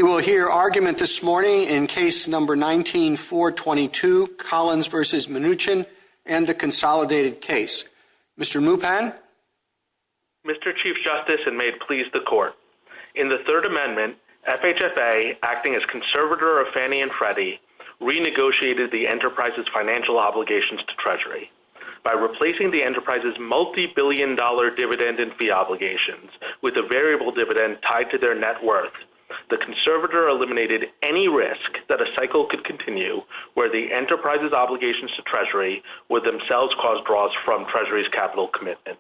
We will hear argument this morning in case number 19-422, Collins versus Mnuchin, and the consolidated case. Mr. Mnuchin? Mr. Chief Justice, and may it please the Court. In the Third Amendment, FHFA, acting as conservator of Fannie and Freddie, renegotiated the enterprise's financial obligations to Treasury. By replacing the enterprise's multi-billion-dollar dividend and fee obligations with a variable dividend tied to their net worth, the conservator eliminated any risk that a cycle could continue where the enterprise's obligations to Treasury would themselves cause draws from Treasury's capital commitment.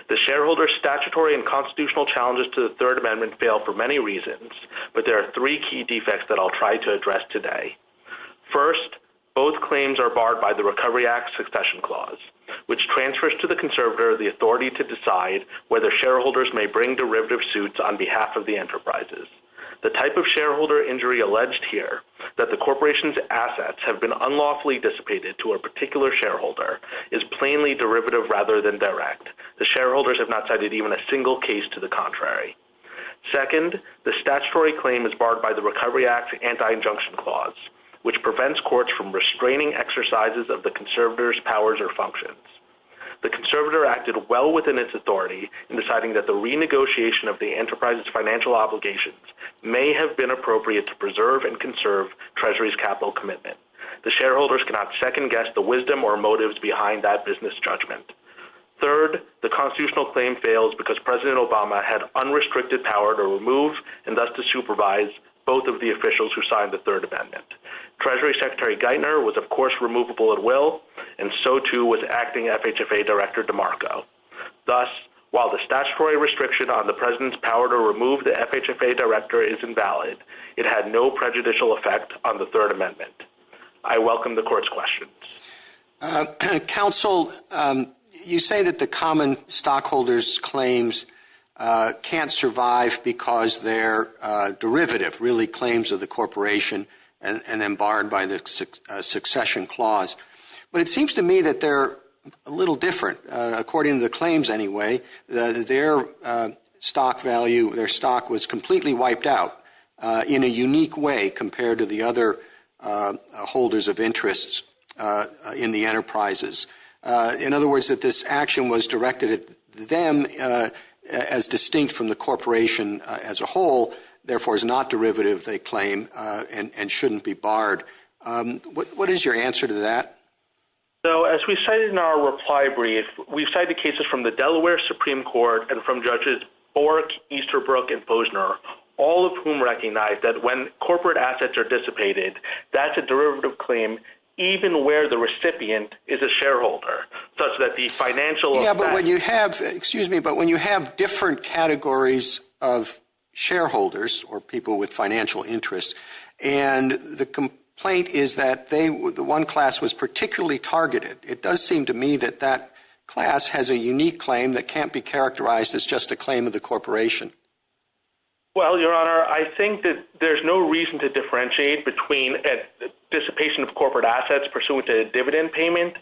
The shareholders' statutory and constitutional challenges to the Third Amendment fail for many reasons, but there are three key defects that I'll try to address today. First, both claims are barred by the Recovery Act succession clause, which transfers to the conservator the authority to decide whether shareholders may bring derivative suits on behalf of the enterprises. The type of shareholder injury alleged here, that the corporation's assets have been unlawfully dissipated to a particular shareholder, is plainly derivative rather than direct. The shareholders have not cited even a single case to the contrary. Second, the statutory claim is barred by the Recovery Act's anti-injunction clause, which prevents courts from restraining exercises of the conservator's powers or functions. The conservator acted well within its authority in deciding that the renegotiation of the enterprise's financial obligations may have been appropriate to preserve and conserve Treasury's capital commitment. The shareholders cannot second-guess the wisdom or motives behind that business judgment. Third, the constitutional claim fails because President Obama had unrestricted power to remove and thus to supervise both of the officials who signed the Third Amendment. Treasury Secretary Geithner was, of course, removable at will, and so too was acting FHFA Director DeMarco. Thus, while the statutory restriction on the President's power to remove the FHFA Director is invalid, it had no prejudicial effect on the Third Amendment. I welcome the Court's questions. Counsel, you say that the common stockholders' claims can't survive because they're derivative, really claims of the corporation, and then barred by the succession clause. But it seems to me that they're a little different, according to the claims anyway. Their stock value, their stock was completely wiped out in a unique way compared to the other holders of interests in the enterprises. In other words, that this action was directed at them as distinct from the corporation as a whole, therefore is not derivative, they claim, and shouldn't be barred. What is your answer to that? So as we cited in our reply brief, we've cited cases from the Delaware Supreme Court and from Judges Bork, Easterbrook, and Posner, all of whom recognize that when corporate assets are dissipated, that's a derivative claim even where the recipient is a shareholder, such that the financial effect... but when you have, but when you have different categories of shareholders or people with financial interests, and the complaint is that the one class was particularly targeted, it does seem to me that that class has a unique claim that can't be characterized as just a claim of the corporation. Well, Your Honor, I think that there's no reason to differentiate between a dissipation of corporate assets pursuant to a dividend payment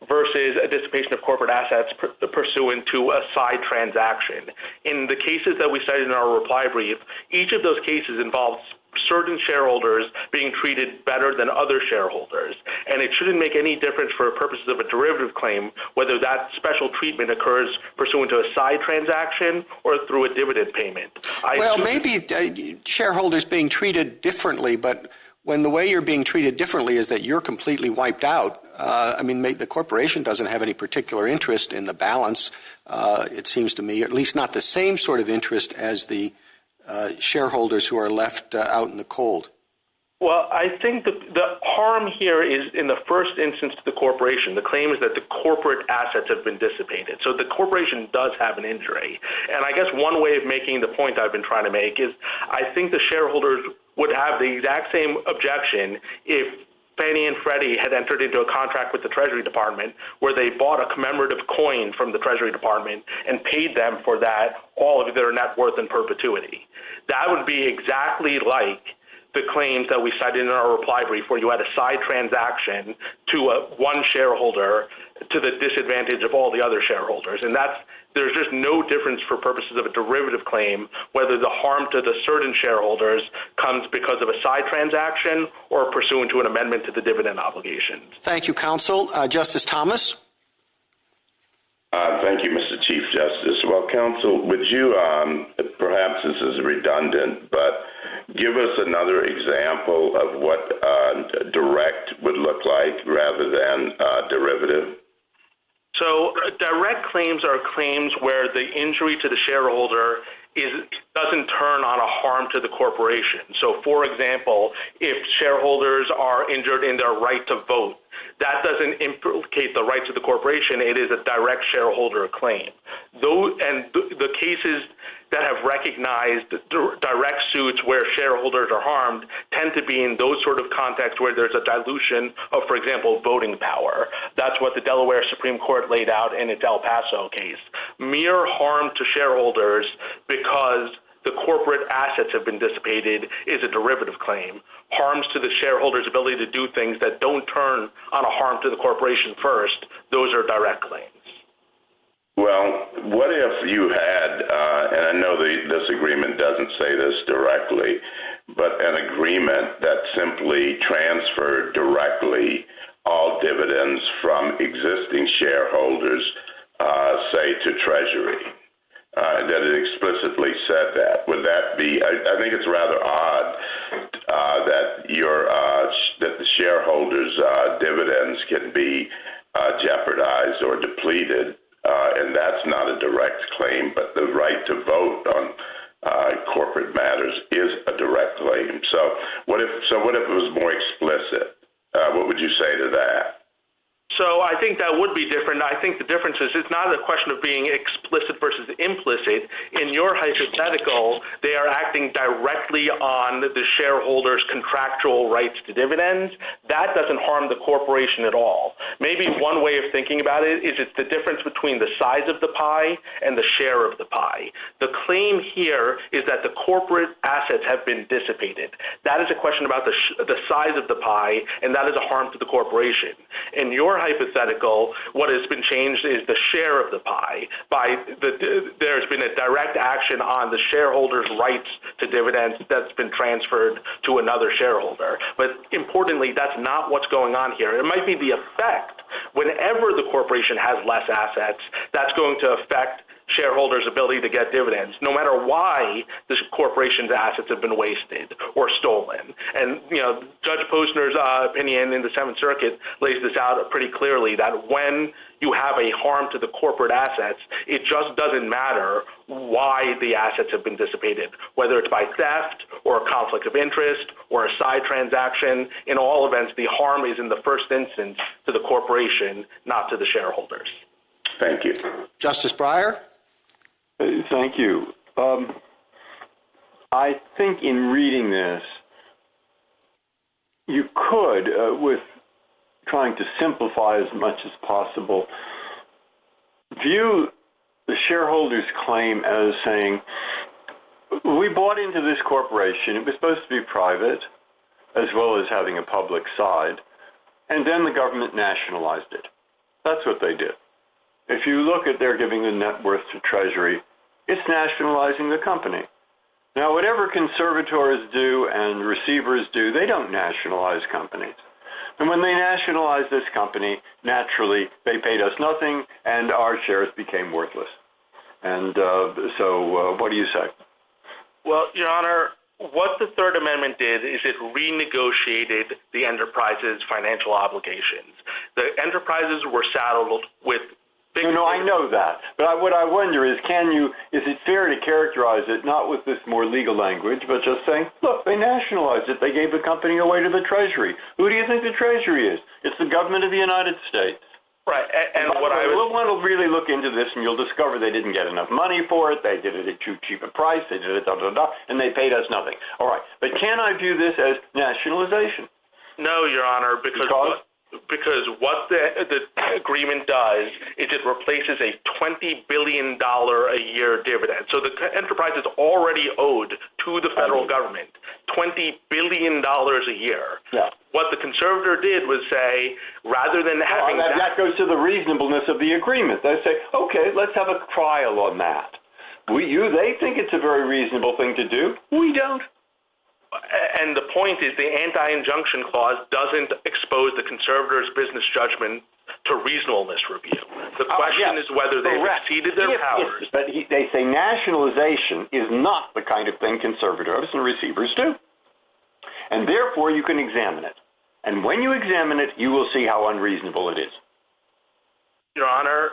versus a dissipation of corporate assets pursuant to a side transaction. In the cases that we cited in our reply brief, each of those cases involves certain shareholders being treated better than other shareholders, and it shouldn't make any difference for purposes of a derivative claim whether that special treatment occurs pursuant to a side transaction or through a dividend payment. Maybe shareholders being treated differently, but when the way you're being treated differently is that you're completely wiped out, the corporation doesn't have any particular interest in the balance, it seems to me, at least not the same sort of interest as the shareholders who are left out in the cold. Well, I think the harm here is in the first instance to the corporation. The claim is that the corporate assets have been dissipated. So the corporation does have an injury. And I guess one way of making the point I've been trying to make is I think the shareholders would have the exact same objection if Fannie and Freddie had entered into a contract with the Treasury Department where they bought a commemorative coin from the Treasury Department and paid them for that all of their net worth in perpetuity. That would be exactly like the claims that we cited in our reply brief where you had a side transaction to one shareholder to the disadvantage of all the other shareholders. And that's there's just no difference for purposes of a derivative claim whether the harm to the certain shareholders comes because of a side transaction or pursuant to an amendment to the dividend obligations. Thank you, counsel. Justice Thomas? Thank you, Mr. Chief Justice. Well, counsel, would you, perhaps this is redundant, but give us another example of what direct would look like rather than derivative? So direct claims are claims where the injury to the shareholder doesn't turn on a harm to the corporation. So, for example, if shareholders are injured in their right to vote, that doesn't implicate the rights of the corporation. It is a direct shareholder claim. The cases that have recognized direct suits where shareholders are harmed tend to be in those sort of contexts where there's a dilution of, for example, voting power. That's what the Delaware Supreme Court laid out in its El Paso case. Mere harm to shareholders because the corporate assets have been dissipated is a derivative claim. Harms to the shareholders' ability to do things that don't turn on a harm to the corporation first, those are direct claims. Well, what if you had, and I know this agreement doesn't say this directly, but an agreement that simply transferred directly all dividends from existing shareholders, say, to Treasury, that it explicitly said that? Would that be, I think it's rather odd that the shareholders' dividends can be jeopardized or depleted, and that's not a direct claim, but the right to vote on corporate matters is a direct claim. So what if it was more explicit? What would you say to that? So I think that would be different. I think the difference is it's not a question of being explicit versus implicit. In your hypothetical, they are acting directly on the shareholders' contractual rights to dividends. That doesn't harm the corporation at all. Maybe one way of thinking about it is it's the difference between the size of the pie and the share of the pie. The claim here is that the corporate assets have been dissipated. That is a question about the size of the pie, and that is a harm to the corporation. In your hypothetical, what has been changed is the share of the pie. There's been a direct action on the shareholders' rights to dividends that's been transferred to another shareholder. But importantly, that's not what's going on here. It might be the effect. Whenever the corporation has less assets, that's going to affect shareholders' ability to get dividends, no matter why the corporation's assets have been wasted or stolen. And, Judge Posner's opinion in the Seventh Circuit lays this out pretty clearly, that when you have a harm to the corporate assets, it just doesn't matter why the assets have been dissipated, whether it's by theft or a conflict of interest or a side transaction. In all events, the harm is in the first instance to the corporation, not to the shareholders. Thank you. Justice Breyer? Thank you. I think in reading this, you could, with trying to simplify as much as possible, view the shareholders' claim as saying, we bought into this corporation. It was supposed to be private, as well as having a public side, and then the government nationalized it. That's what they did. If you look at their giving the net worth to Treasury, it's nationalizing the company. Now, whatever conservators do and receivers do, they don't nationalize companies. And when they nationalized this company, naturally, they paid us nothing, and our shares became worthless. And so what do you say? Well, Your Honor, what the Third Amendment did is it renegotiated the enterprise's financial obligations. The enterprises were saddled with No, I know that. But what I wonder is, is it fair to characterize it not with this more legal language, but just saying, look, they nationalized it. They gave the company away to the Treasury. Who do you think the Treasury is? It's the government of the United States. Right. And what we'll want to really look into this, and you'll discover they didn't get enough money for it. They did it at too cheap a price. They did it, and they paid us nothing. All right. But can I view this as nationalization? No, Your Honor, because what the agreement does is it replaces a $20 billion a year dividend. So the enterprise is already owed to the federal government $20 billion a year. Yeah. What the conservator did was say, rather than having that goes to the reasonableness of the agreement. They say, okay, let's have a trial on that. They think it's a very reasonable thing to do. We don't. And the point is the anti-injunction clause doesn't expose the conservator's business judgment to reasonableness review. The question is whether they've exceeded their powers. But they say nationalization is not the kind of thing conservators and receivers do. And therefore, you can examine it. And when you examine it, you will see how unreasonable it is. Your Honor,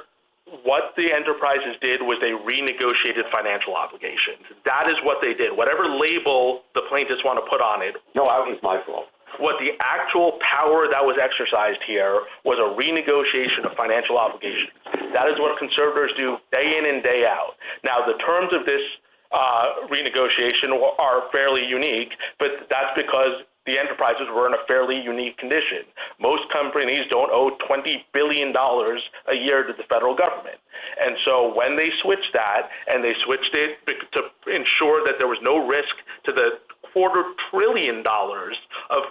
what the enterprises did was they renegotiated financial obligations. That is what they did. Whatever label the plaintiffs want to put on it. No, that was my fault. What the actual power that was exercised here was a renegotiation of financial obligations. That is what conservators do day in and day out. Now, the terms of this renegotiation are fairly unique, but that's because the enterprises were in a fairly unique condition. Most companies don't owe $20 billion a year to the federal government. And so when they switched that, and they switched it to ensure that there was no risk to the $250 billion of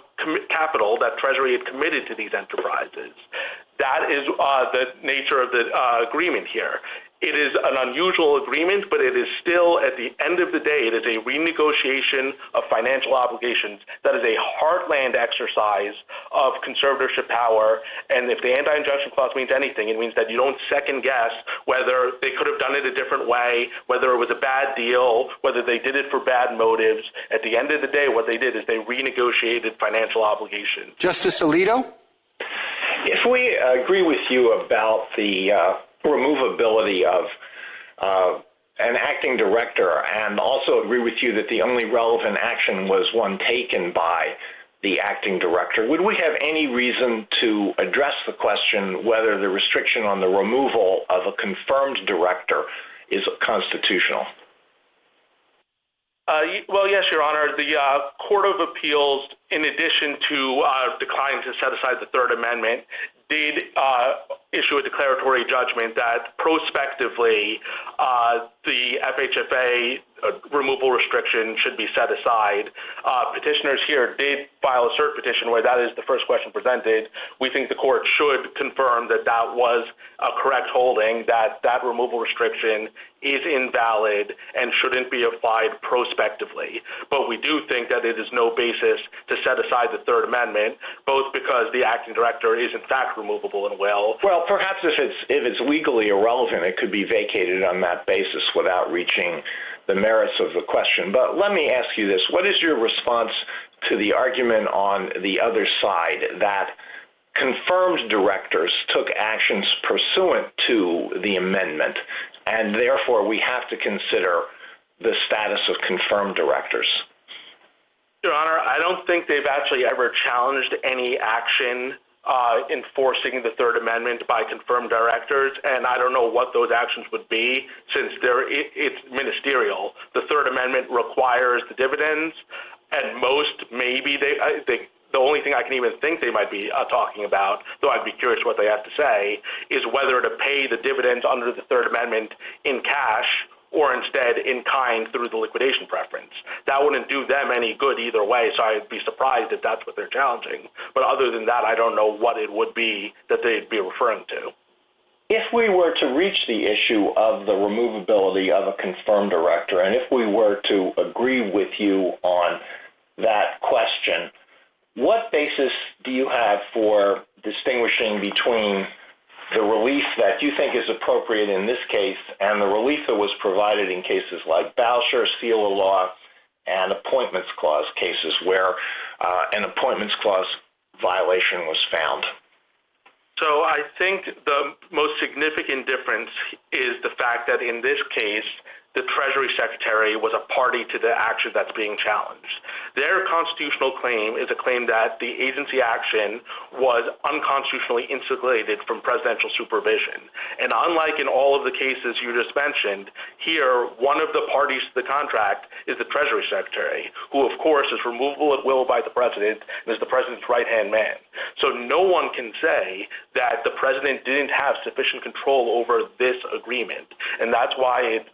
capital that Treasury had committed to these enterprises, that is the nature of the agreement here. It is an unusual agreement, but it is still, at the end of the day, it is a renegotiation of financial obligations. That is a heartland exercise of conservatorship power. And if the anti-injunction clause means anything, it means that you don't second guess whether they could have done it a different way, whether it was a bad deal, whether they did it for bad motives. At the end of the day, what they did is they renegotiated financial obligations. Justice Alito? If we agree with you about the removability of an acting director and also agree with you that the only relevant action was one taken by the acting director, would we have any reason to address the question whether the restriction on the removal of a confirmed director is constitutional? Well, yes, Your Honor. The Court of Appeals, in addition to declining to set aside the Third Amendment, did issue a declaratory judgment that prospectively the FHFA removal restriction should be set aside. Petitioners here did file a cert petition where that is the first question presented. We think the court should confirm that that was a correct holding, that that removal restriction is invalid and shouldn't be applied prospectively. But we do think that it is no basis to set aside the Third Amendment, both because the acting director is in fact removable in will. Well, perhaps if it's legally irrelevant, it could be vacated on that basis without reaching the merits of the question. But let me ask you this. What is your response to the argument on the other side that confirmed directors took actions pursuant to the amendment, and therefore we have to consider the status of confirmed directors? Your Honor, I don't think they've actually ever challenged any action enforcing the Third Amendment by confirmed directors, and I don't know what those actions would be since it's ministerial. The Third Amendment requires the dividends, and most maybe the only thing I can even think they might be talking about, though I'd be curious what they have to say, is whether to pay the dividends under the Third Amendment in cash or instead in kind through the liquidation preference. That wouldn't do them any good either way, so I'd be surprised if that's what they're challenging. But other than that, I don't know what it would be that they'd be referring to. If we were to reach the issue of the removability of a confirmed director, and if we were to agree with you on that question, what basis do you have for distinguishing between the relief that you think is appropriate in this case and the relief that was provided in cases like Bowsher, Seal of Law, and Appointments Clause cases where an Appointments Clause violation was found? So I think the most significant difference is the fact that in this case, the Treasury Secretary was a party to the action that's being challenged. Their constitutional claim is a claim that the agency action was unconstitutionally insulated from presidential supervision. And unlike in all of the cases you just mentioned, here one of the parties to the contract is the Treasury Secretary, who of course is removable at will by the president and is the president's right-hand man. So no one can say that the president didn't have sufficient control over this agreement. And that's why it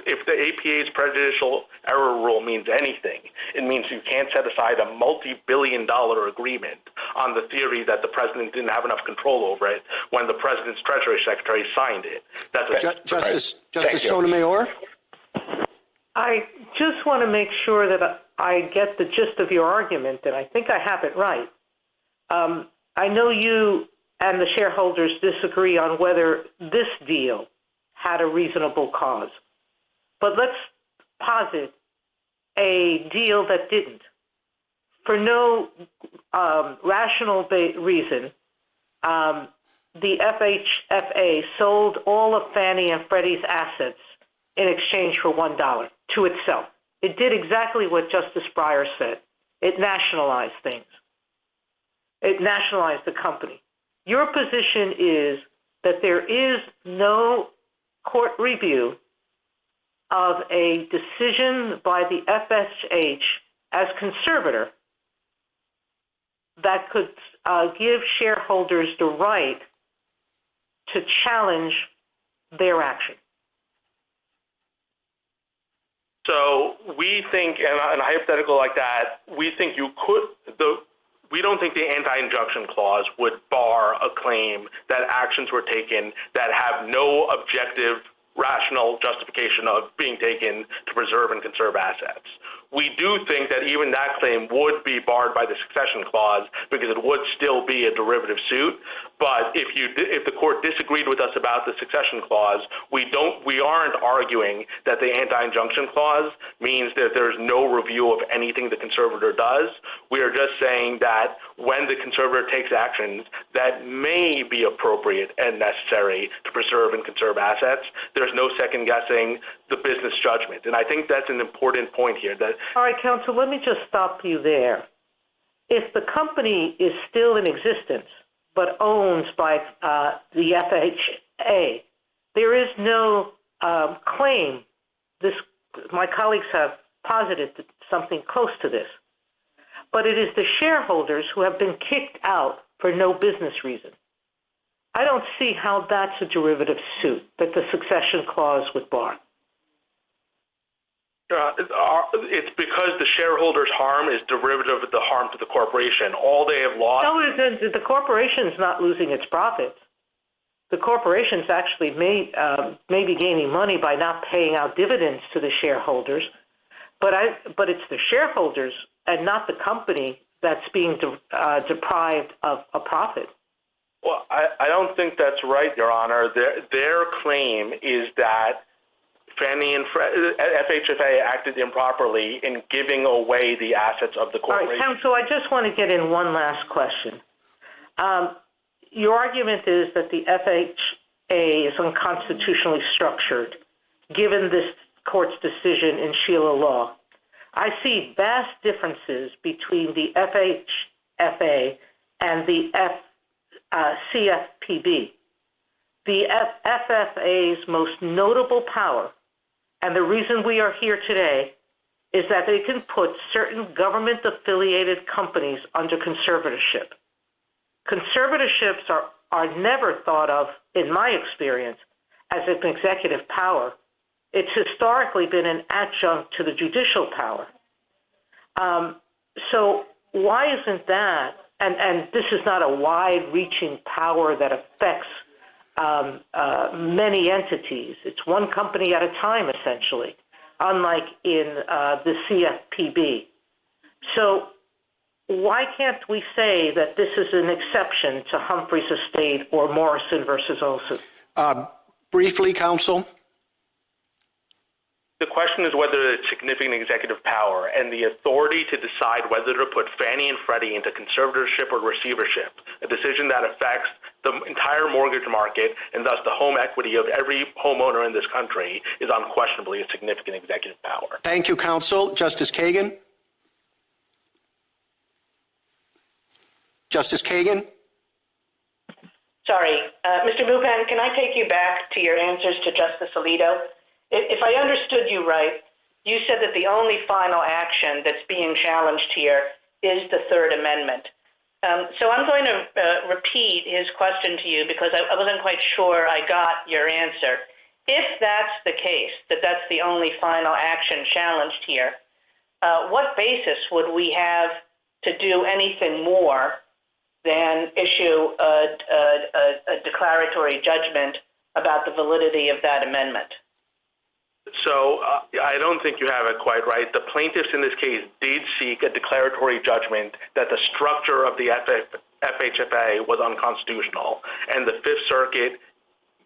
if the APA's prejudicial error rule means anything, it means you can't set aside a multi-billion-dollar agreement on the theory that the president didn't have enough control over it when the president's Treasury Secretary signed it. Justice Sotomayor? I just want to make sure that I get the gist of your argument, and I think I have it right. I know you and the shareholders disagree on whether this deal had a reasonable cause. But let's posit a deal that didn't. For no rational reason, the FHFA sold all of Fannie and Freddie's assets in exchange for $1 to itself. It did exactly what Justice Breyer said. It nationalized things. It nationalized the company. Your position is that there is no court review of a decision by the FHH as conservator that could give shareholders the right to challenge their action. So we think, in a hypothetical like that, we think you could, we don't think the anti-injunction clause would bar a claim that actions were taken that have no objective, rational justification of being taken to preserve and conserve assets. We do think that even that claim would be barred by the succession clause because it would still be a derivative suit. But if the court disagreed with us about the succession clause, we aren't arguing that the anti-injunction clause means that there's no review of anything the conservator does. We are just saying that when the conservator takes actions that may be appropriate and necessary to preserve and conserve assets, there's no second guessing the business judgment. And I think that's an important point here. All right, counsel, let me just stop you there. If the company is still in existence but owned by the FHA, there is no claim. My colleagues have posited something close to this. But it is the shareholders who have been kicked out for no business reason. I don't see how that's a derivative suit that the succession clause would bar. It's because the shareholders' harm is derivative of the harm to the corporation. All they have lost... No, the corporation's not losing its profits. The corporation's actually may be gaining money by not paying out dividends to the shareholders, but it's the shareholders and not the company that's being deprived of a profit. Well, I don't think that's right, Your Honor. Their claim is that Fannie and FHFA acted improperly in giving away the assets of the corporation. All right, counsel, I just want to get in one last question. Your argument is that the FHA is unconstitutionally structured, given this court's decision in Sheila Law. I see vast differences between the FHFA and the CFPB. The FFA's most notable power, and the reason we are here today, is that they can put certain government-affiliated companies under conservatorship. Conservatorships are never thought of, in my experience, as an executive power. It's historically been an adjunct to the judicial power. So why isn't that, and this is not a wide-reaching power that affects many entities. It's one company at a time, essentially, unlike in the CFPB. So why can't we say that this is an exception to Humphrey's estate or Morrison versus Olson? Briefly, counsel. The question is whether it's significant executive power and the authority to decide whether to put Fannie and Freddie into conservatorship or receivership, a decision that affects the entire mortgage market and thus the home equity of every homeowner in this country, is unquestionably a significant executive power. Thank you, counsel. Justice Kagan? Justice Kagan? Sorry. Mr. Mnuchin, can I take you back to your answers to Justice Alito? If I understood you right, you said that the only final action that's being challenged here is the Third Amendment. So I'm going to repeat his question to you because I wasn't quite sure I got your answer. if that's the case, that that's the only final action challenged here, what basis would we have to do anything more than issue a declaratory judgment about the validity of that amendment? So I don't think you have it quite right. The plaintiffs in this case did seek a declaratory judgment that the structure of the FHFA was unconstitutional, and the Fifth Circuit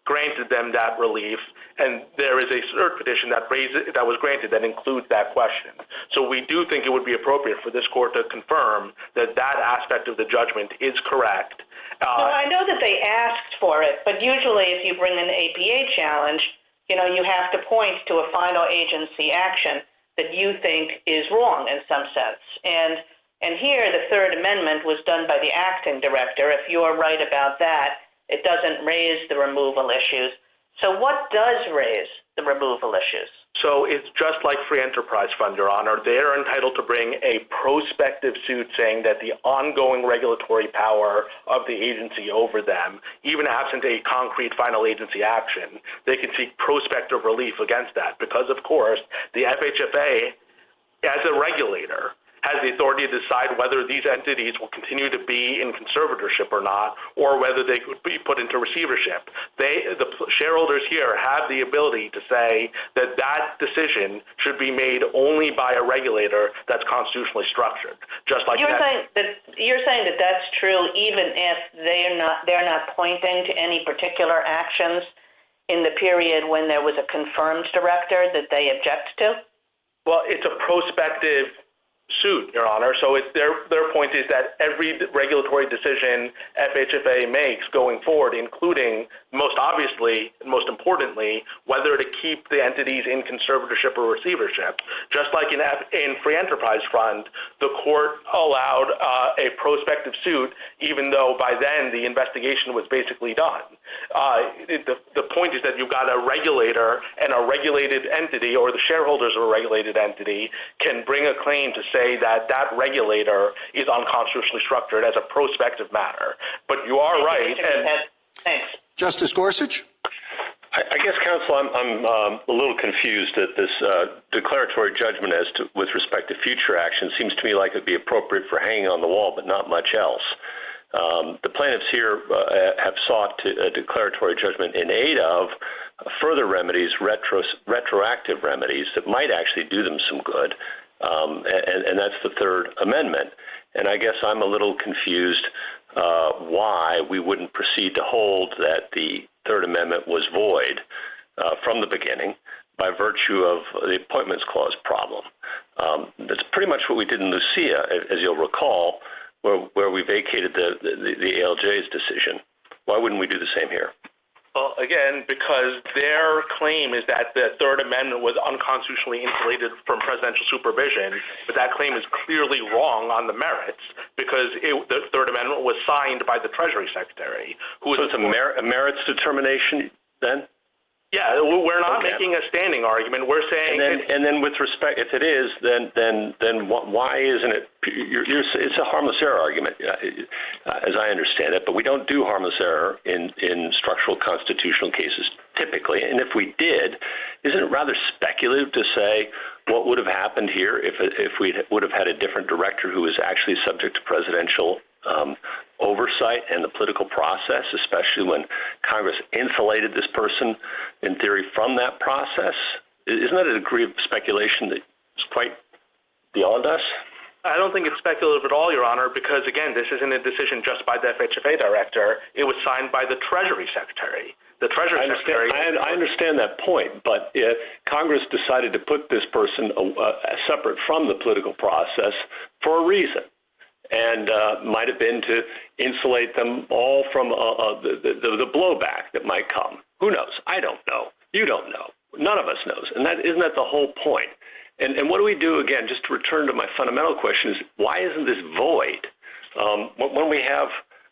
granted them that relief, and there is a cert petition that was granted that includes that question. So we do think it would be appropriate for this court to confirm that that aspect of the judgment is correct. Well, I know that they asked for it, but usually if you bring an APA challenge, you have to point to a final agency action that you think is wrong in some sense. And here the Third Amendment was done by the acting director. If you're right about that, it doesn't raise the removal issues. So what does raise the removal issues? So it's just like Free Enterprise Fund, Your Honor. They're entitled to bring a prospective suit saying that the ongoing regulatory power of the agency over them, even absent a concrete final agency action, they can seek prospective relief against that because, of course, the FHFA, as a regulator, has the authority to decide whether these entities will continue to be in conservatorship or not, or whether they could be put into receivership. The shareholders here have the ability to say that that decision should be made only by a regulator that's constitutionally structured. Just like you're saying that that's true even if they're not pointing to any particular actions in the period when there was a confirmed director that they object to? Well, it's a prospective suit, Your Honor. So their point is that every regulatory decision FHFA makes going forward, including most obviously and most importantly, whether to keep the entities in conservatorship or receivership, just like in Free Enterprise Fund, the court allowed a prospective suit, even though by then the investigation was basically done. The point is that you've got a regulator, and a regulated entity, or the shareholders of a regulated entity, can bring a claim to say that that regulator is unconstitutionally structured as a prospective matter. But you are right. Thanks. Justice Gorsuch? I guess, counsel, I'm a little confused at this declaratory judgment with respect to future action. Seems to me like it would be appropriate for hanging on the wall, but not much else. The plaintiffs here have sought a declaratory judgment in aid of further remedies, retroactive remedies that might actually do them some good, and that's the Third Amendment. And I guess I'm a little confused why we wouldn't proceed to hold that the Third Amendment was void from the beginning by virtue of the Appointments Clause problem. That's pretty much what we did in Lucia, as you'll recall, where we vacated the ALJ's decision. Why wouldn't we do the same here? Well, again, because their claim is that the Third Amendment was unconstitutionally insulated from presidential supervision, but that claim is clearly wrong on the merits because the Third Amendment was signed by the Treasury Secretary. So it's a merits determination then? Yeah, we're not making a standing argument. We're saying, and then with respect, if it is, then why isn't it? It's a harmless error argument, as I understand it. But we don't do harmless error in structural constitutional cases typically. And if we did, isn't it rather speculative to say what would have happened here if we would have had a different director who was actually subject to presidential oversight and the political process, especially when Congress insulated this person, in theory, from that process? Isn't that a degree of speculation that is quite beyond us? I don't think it's speculative at all, Your Honor, because, again, this isn't a decision just by the FHFA director. It was signed by the Treasury Secretary. The Treasury Secretary... I understand that point, but if Congress decided to put this person separate from the political process for a reason, and might have been to insulate them all from the blowback that might come. Who knows? I don't know. You don't know. None of us knows. And isn't that the whole point? And what do we do, again, just to return to my fundamental question, is why isn't this void? When we have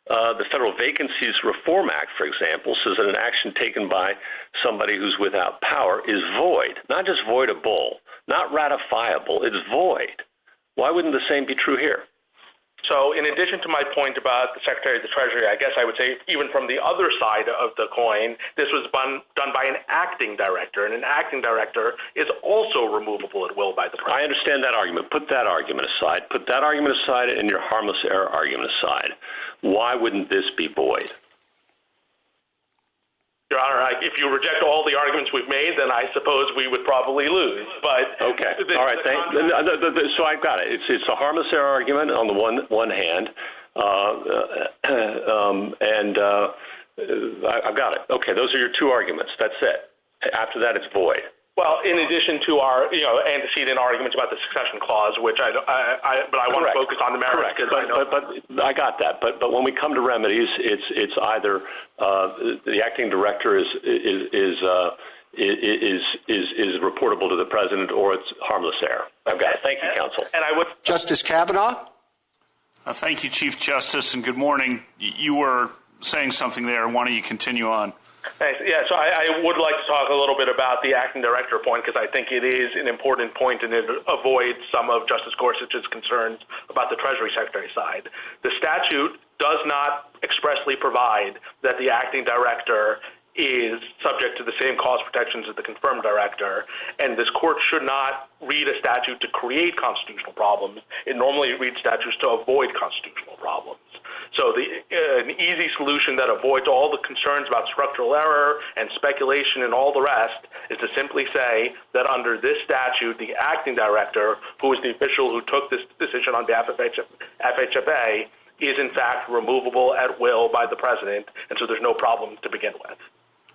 the Federal Vacancies Reform Act, for example, says that an action taken by somebody who's without power is void, not just voidable, not ratifiable, it's void. Why wouldn't the same be true here? So in addition to my point about the Secretary of the Treasury, I guess I would say even from the other side of the coin, this was done by an acting director, and an acting director is also removable at will by the president. I understand that argument. Put that argument aside. Put that argument aside and your harmless error argument aside. Why wouldn't this be void? Your Honor, if you reject all the arguments we've made, then I suppose we would probably lose. But okay, all right. So I've got it. It's a harmless error argument on the one hand, and I've got it. Okay, those are your two arguments. That's it. After that, it's void. Well, in addition to our, antecedent arguments about the succession clause, which I want to focus on the merits. But I got that. But when we come to remedies, it's either the acting director is reportable to the president, or it's harmless error. I've got it. Thank you, counsel. And I would Justice Kavanaugh. Thank you, Chief Justice, and good morning. You were saying something there. Why don't you continue on? Thanks. Yeah, so I would like to talk a little bit about the acting director point, because I think it is an important point and it avoids some of Justice Gorsuch's concerns about the Treasury Secretary side. The statute does not expressly provide that the acting director is subject to the same cause protections as the confirmed director, and this court should not read a statute to create constitutional problems. It normally reads statutes to avoid constitutional problems. So an easy solution that avoids all the concerns about structural error and speculation and all the rest is to simply say that under this statute, the acting director, who is the official who took this decision on behalf of FHFA, is in fact removable at will by the president, and so there's no problem to begin with.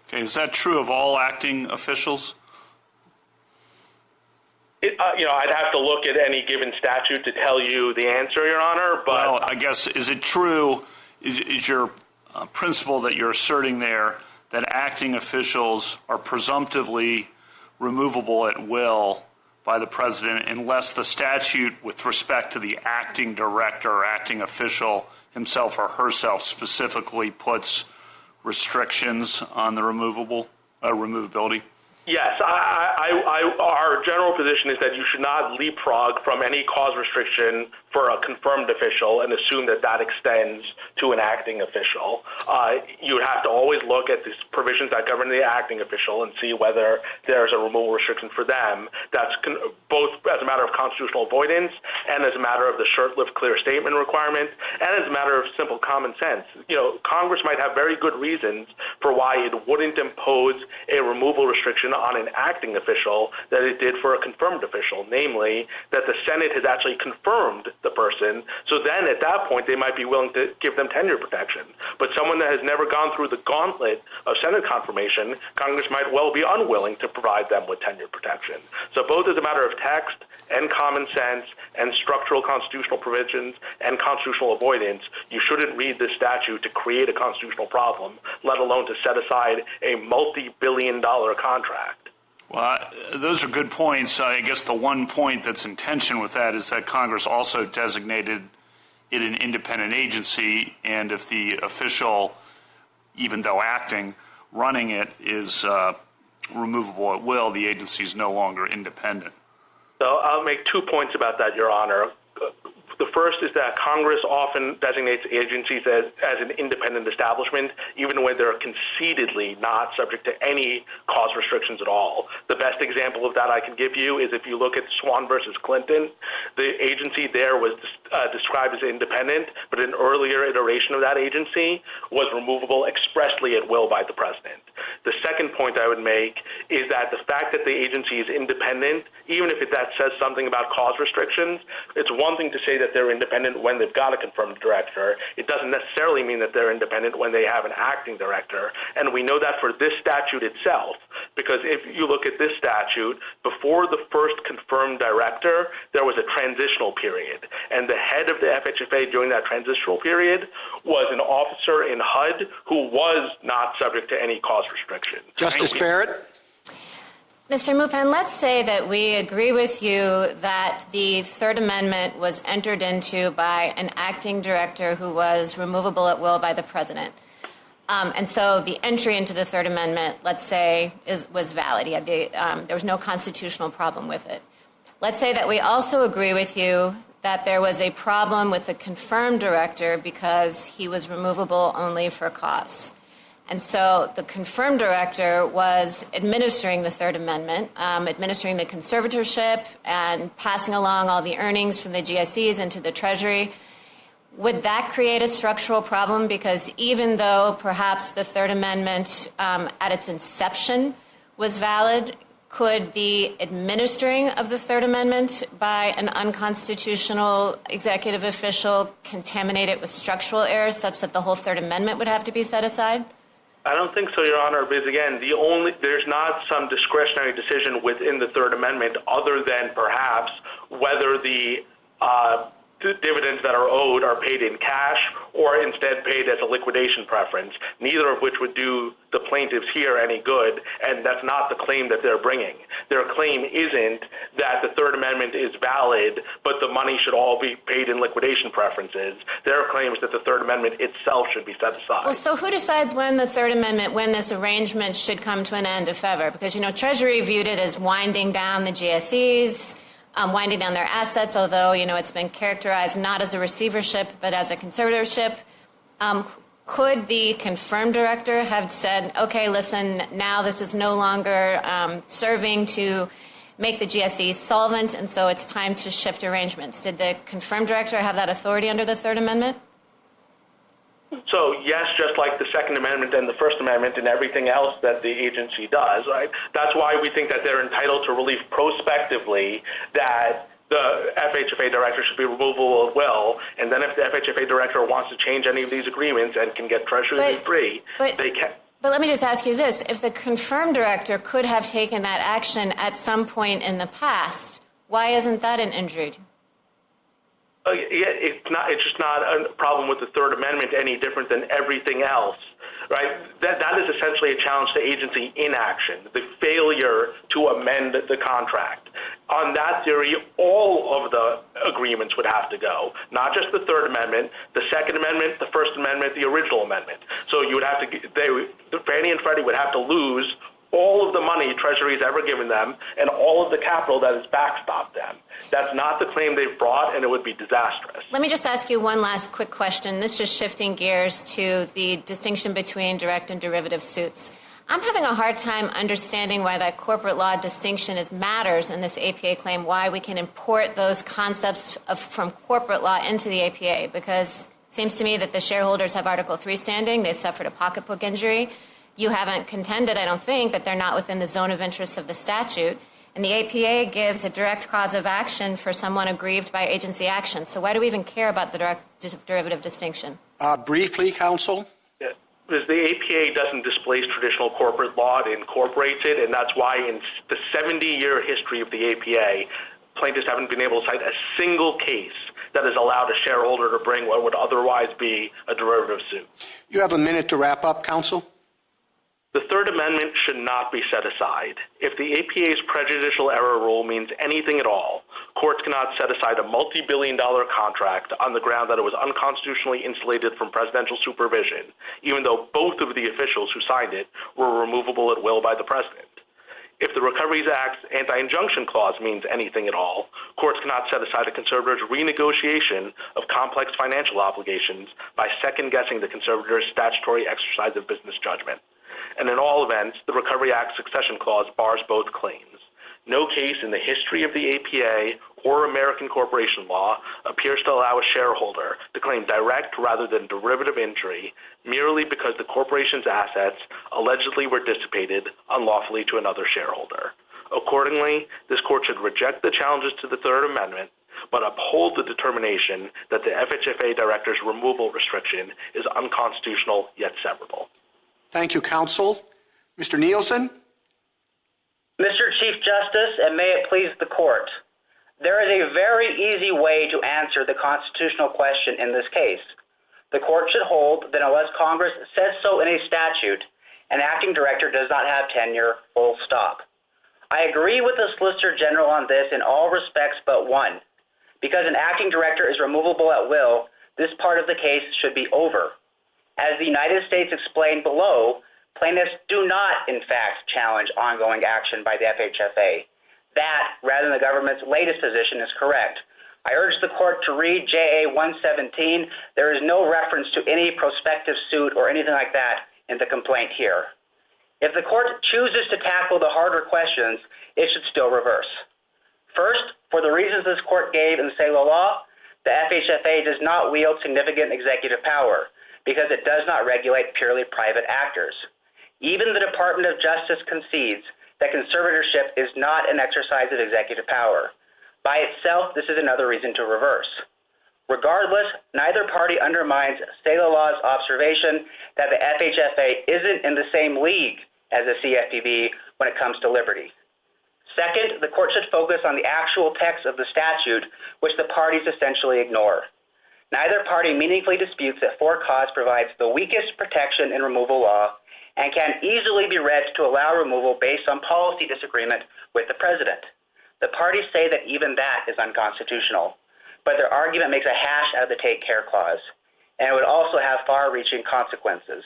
Okay, is that true of all acting officials? I'd have to look at any given statute to tell you the answer, Your Honor. But well, I guess, is it true, is your principle that you're asserting there that acting officials are presumptively removable at will by the president unless the statute with respect to the acting director or acting official himself or herself specifically puts restrictions on the removability? Yes, our general position is that you should not leapfrog from any cause restriction for a confirmed official and assume that that extends to an acting official. You would have to always look at the provisions that govern the acting official and see whether there's a removal restriction for them. That's both as a matter of constitutional avoidance and as a matter of the short-lived clear statement requirement and as a matter of simple common sense. Congress might have very good reasons for why it wouldn't impose a removal restriction on an acting official that it did for a confirmed official, namely that the Senate has actually confirmed the person, so then at that point they might be willing to give them tenure protection. But someone that has never gone through the gauntlet of Senate confirmation, Congress might well be unwilling to provide them with tenure protection. So both as a matter of text and common sense and structural constitutional provisions and constitutional avoidance, you shouldn't read this statute to create a constitutional problem, let alone to set aside a multi-billion-dollar contract. Well, those are good points. I guess the one point that's in tension with that is that Congress also designated it an independent agency, and if the official, even though acting, running it is removable at will, the agency is no longer independent. So I'll make 2 points about that, Your Honor. The first is that Congress often designates agencies as an independent establishment, even when they're concededly not subject to any cause restrictions at all. The best example of that I can give you is if you look at Swan versus Clinton, the agency there was described as independent, but an earlier iteration of that agency was removable expressly at will by the president. The second point I would make is that the fact that the agency is independent, even if that says something about cause restrictions, it's one thing to say that they're independent when they've got a confirmed director. It doesn't necessarily mean that they're independent when they have an acting director. And we know that for this statute itself, because if you look at this statute, before the first confirmed director, there was a transitional period. And the head of the FHFA during that transitional period was an officer in HUD who was not subject to any cause restriction. Justice Barrett? Mr. Mnuchin, let's say that we agree with you that the Third Amendment was entered into by an acting director who was removable at will by the president. And so the entry into the Third Amendment, let's say, was valid. There was no constitutional problem with it. Let's say that we also agree with you that there was a problem with the confirmed director because he was removable only for cause. And so the confirmed director was administering the Third Amendment, administering the conservatorship and passing along all the earnings from the GSEs into the Treasury. Would that create a structural problem? Because even though perhaps the Third Amendment at its inception was valid, could the administering of the Third Amendment by an unconstitutional executive official contaminate it with structural errors such that the whole Third Amendment would have to be set aside? I don't think so, Your Honor, because, again, there's not some discretionary decision within the Third Amendment other than perhaps whether the dividends that are owed are paid in cash or instead paid as a liquidation preference, neither of which would do the plaintiffs here any good, and that's not the claim that they're bringing. Their claim isn't that the Third Amendment is valid, but the money should all be paid in liquidation preferences. Their claim is that the Third Amendment itself should be set aside. Well, so who decides when the Third Amendment, when this arrangement should come to an end, if ever? Because, Treasury viewed it as winding down the GSEs, winding down their assets, although, it's been characterized not as a receivership but as a conservatorship. Could the confirmed director have said, okay, listen, now this is no longer serving to make the GSEs solvent, and so it's time to shift arrangements? Did the confirmed director have that authority under the Third Amendment? So, yes, just like the Second Amendment and the First Amendment and everything else that the agency does, right? That's why we think that they're entitled to relief prospectively, that the FHFA director should be removable at will, and then if the FHFA director wants to change any of these agreements and can get Treasury free, they can. But let me just ask you this. If the confirmed director could have taken that action at some point in the past, why isn't that an injury? It's just not a problem with the Third Amendment any different than everything else, right? That is essentially a challenge to agency inaction, the failure to amend the contract. On that theory, all of the agreements would have to go, not just the Third Amendment, the Second Amendment, the First Amendment, the original amendment. So you would have to, Fannie and Freddie would have to lose all of the money Treasury has ever given them and all of the capital that has backstopped them. That's not the claim they've brought, and it would be disastrous. Let me just ask you one last quick question. This is shifting gears to the distinction between direct and derivative suits. I'm having a hard time understanding why that corporate law distinction matters in this APA claim, why we can import those concepts from corporate law into the APA, because it seems to me that the shareholders have Article 3 standing. They suffered a pocketbook injury. You haven't contended, I don't think, that they're not within the zone of interest of the statute. And the APA gives a direct cause of action for someone aggrieved by agency action. So why do we even care about the direct derivative distinction? Briefly, counsel. Because the APA doesn't displace traditional corporate law, it incorporates it, and that's why in the 70-year history of the APA, plaintiffs haven't been able to cite a single case that has allowed a shareholder to bring what would otherwise be a derivative suit. You have a minute to wrap up, counsel. The Third Amendment should not be set aside. If the APA's prejudicial error rule means anything at all, courts cannot set aside a multi-billion-dollar contract on the ground that it was unconstitutionally insulated from presidential supervision, even though both of the officials who signed it were removable at will by the president. If the Recoveries Act's anti-injunction clause means anything at all, courts cannot set aside a conservator's renegotiation of complex financial obligations by second-guessing the conservator's statutory exercise of business judgment. And in all events, the Recovery Act succession clause bars both claims. No case in the history of the APA or American corporation law appears to allow a shareholder to claim direct rather than derivative injury merely because the corporation's assets allegedly were dissipated unlawfully to another shareholder. Accordingly, this court should reject the challenges to the Third Amendment, but uphold the determination that the FHFA director's removal restriction is unconstitutional yet severable. Thank you, counsel. Mr. Nielsen? Mr. Chief Justice, and may it please the court, there is a very easy way to answer the constitutional question in this case. The court should hold that unless Congress says so in a statute, an acting director does not have tenure, full stop. I agree with the Solicitor General on this in all respects but one. Because an acting director is removable at will, this part of the case should be over. As the United States explained below, plaintiffs do not, in fact, challenge ongoing action by the FHFA. That, rather than the government's latest position, is correct. I urge the court to read JA 117. There is no reference to any prospective suit or anything like that in the complaint here. If the court chooses to tackle the harder questions, it should still reverse. First, for the reasons this court gave in Saylor Law, the FHFA does not wield significant executive power because it does not regulate purely private actors. Even the Department of Justice concedes that conservatorship is not an exercise of executive power. By itself, this is another reason to reverse. Regardless, neither party undermines Saylor Law's observation that the FHFA isn't in the same league as the CFPB when it comes to liberty. Second, the court should focus on the actual text of the statute, which the parties essentially ignore. Neither party meaningfully disputes that for cause provides the weakest protection in removal law and can easily be read to allow removal based on policy disagreement with the president. The parties say that even that is unconstitutional, but their argument makes a hash out of the take care clause, and it would also have far-reaching consequences.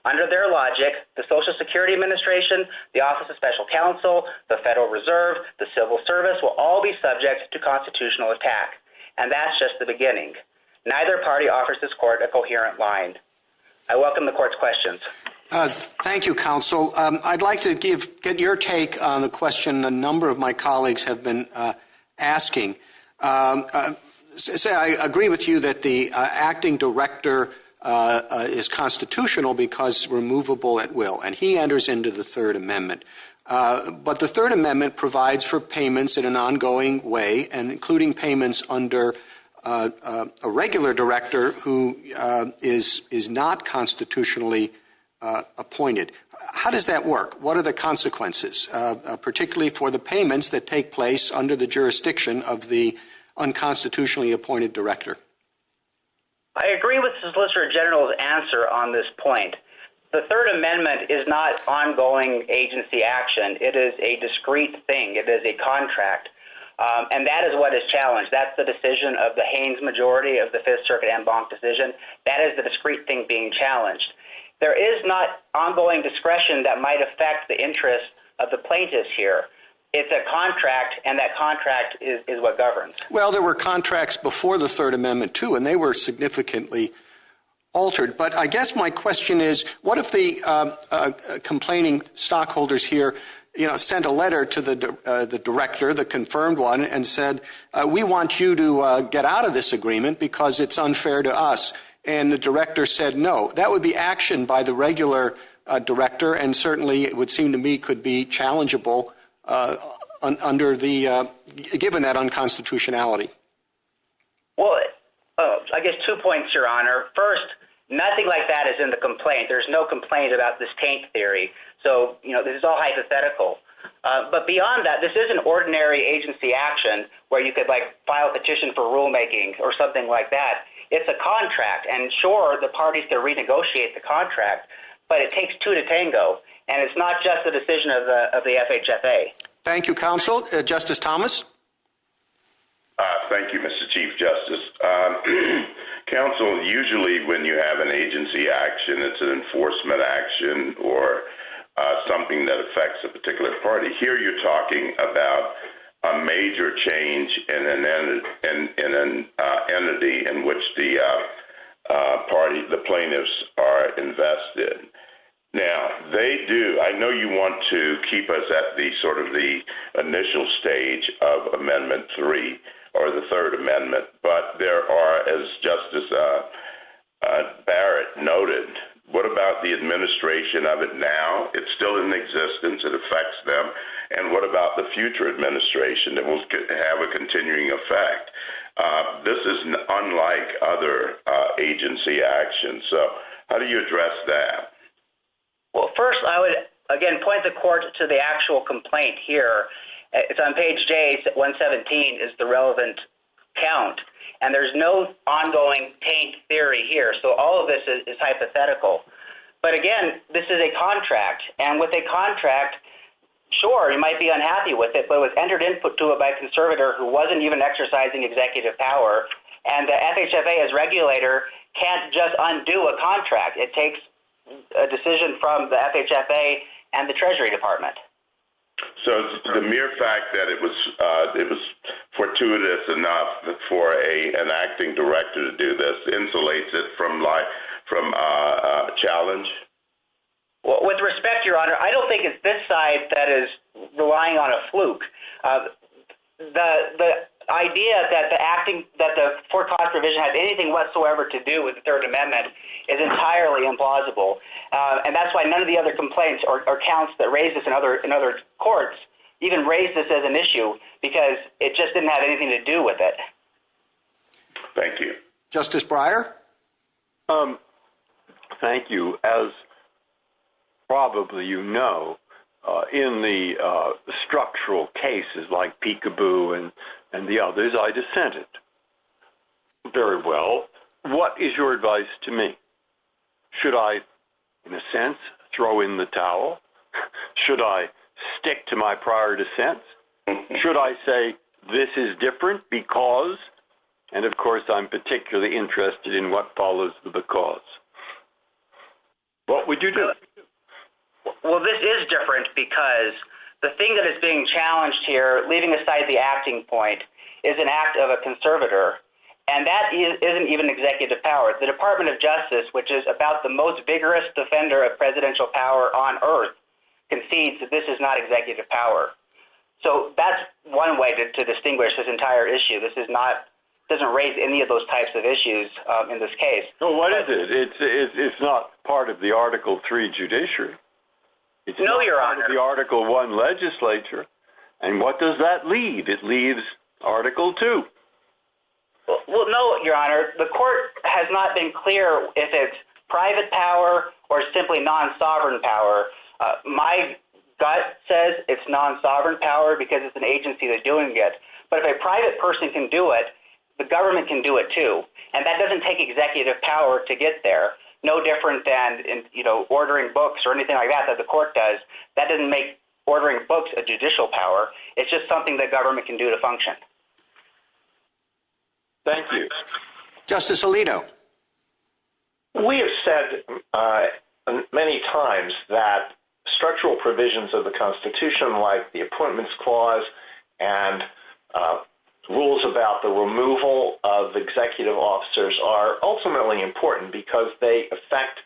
Under their logic, the Social Security Administration, the Office of Special Counsel, the Federal Reserve, the Civil Service will all be subject to constitutional attack, and that's just the beginning. Neither party offers this court a coherent line. I welcome the court's questions. Thank you, counsel. I'd like to get your take on the question a number of my colleagues have been asking. Say I agree with you that the acting director is constitutional because removable at will, and he enters into the Third Amendment. But the Third Amendment provides for payments in an ongoing way, and including payments under a regular director who is not constitutionally appointed. How does that work? What are the consequences, particularly for the payments that take place under the jurisdiction of the unconstitutionally appointed director? I agree with the Solicitor General's answer on this point. The Third Amendment is not ongoing agency action. It is a discrete thing. It is a contract. And that is what is challenged. That's the decision of the Haynes majority of the Fifth Circuit en banc decision. That is the discrete thing being challenged. There is not ongoing discretion that might affect the interests of the plaintiffs here. It's a contract, and that contract is what governs. Well, there were contracts before the Third Amendment, too, and they were significantly altered. But I guess my question is, what if the complaining stockholders here sent a letter to the director, the confirmed one, and said, we want you to get out of this agreement because it's unfair to us. And the director said no. That would be action by the regular director, and certainly it would seem to me could be challengeable under the given that unconstitutionality. Well, I guess 2 points, Your Honor. First, nothing like that is in the complaint. There's no complaint about this taint theory. So, this is all hypothetical. But beyond that, this is an ordinary agency action where you could, file a petition for rulemaking or something like that. It's a contract, and sure, the parties can renegotiate the contract, but it takes two to tango, and it's not just the decision of the FHFA. Thank you, counsel. Justice Thomas? Thank you, Mr. Chief Justice. Counsel, usually when you have an agency action, it's an enforcement action or something that affects a particular party. Here you're talking about a major change in an entity in which the plaintiffs are invested. Now, I know you want to keep us at the initial stage of Amendment 3 or the Third Amendment, but there are, as Justice Barrett noted, what about the administration of it now? It's still in existence. It affects them. And what about the future administration that will have a continuing effect? This is unlike other agency actions. So how do you address that? Well, first, I would, again, point the court to the actual complaint here. It's on page J, 117 is the relevant count. And there's no ongoing taint theory here. So all of this is hypothetical. But again, this is a contract. And with a contract, sure, you might be unhappy with it, but it was entered into it by a conservator who wasn't even exercising executive power. And the FHFA as regulator can't just undo a contract. It takes a decision from the FHFA and the Treasury Department. So the mere fact that it was fortuitous enough for an acting director to do this insulates it from challenge? Well, with respect, Your Honor, I don't think it's this side that is relying on a fluke. The idea that the for-cause provision has anything whatsoever to do with the Third Amendment is entirely implausible, and that's why none of the other complaints or counts that raise this in other courts even raise this as an issue, because it just didn't have anything to do with it. Thank you. Justice Breyer? Thank you. As probably you know, in the structural cases like Peekaboo and the others, I dissented. Very well. What is your advice to me? Should I, in a sense, throw in the towel? Should I stick to my prior dissents? Should I say this is different because, and of course I'm particularly interested in what follows the because. What would you do? Well, this is different because the thing that is being challenged here, leaving aside the acting point, is an act of a conservator, and that isn't even executive power. The Department of Justice, which is about the most vigorous defender of presidential power on earth, concedes that this is not executive power. So that's one way to distinguish this entire issue. This doesn't raise any of those types of issues in this case. Well, what is it? It's not part of the Article 3 judiciary. It's no, not Your part Honor. of the Article 1 legislature. And what does that leave? It leaves Article 2. Well, no, Your Honor. The court has not been clear if it's private power or simply non-sovereign power. My gut says it's non-sovereign power because it's an agency that's doing it. But if a private person can do it, the government can do it too. And that doesn't take executive power to get there. No different than ordering books or anything like that the court does. That doesn't make ordering books a judicial power. It's just something that government can do to function. Thank you. Justice Alito. We have said many times that structural provisions of the Constitution, like the Appointments Clause and rules about the removal of executive officers, are ultimately important because they affect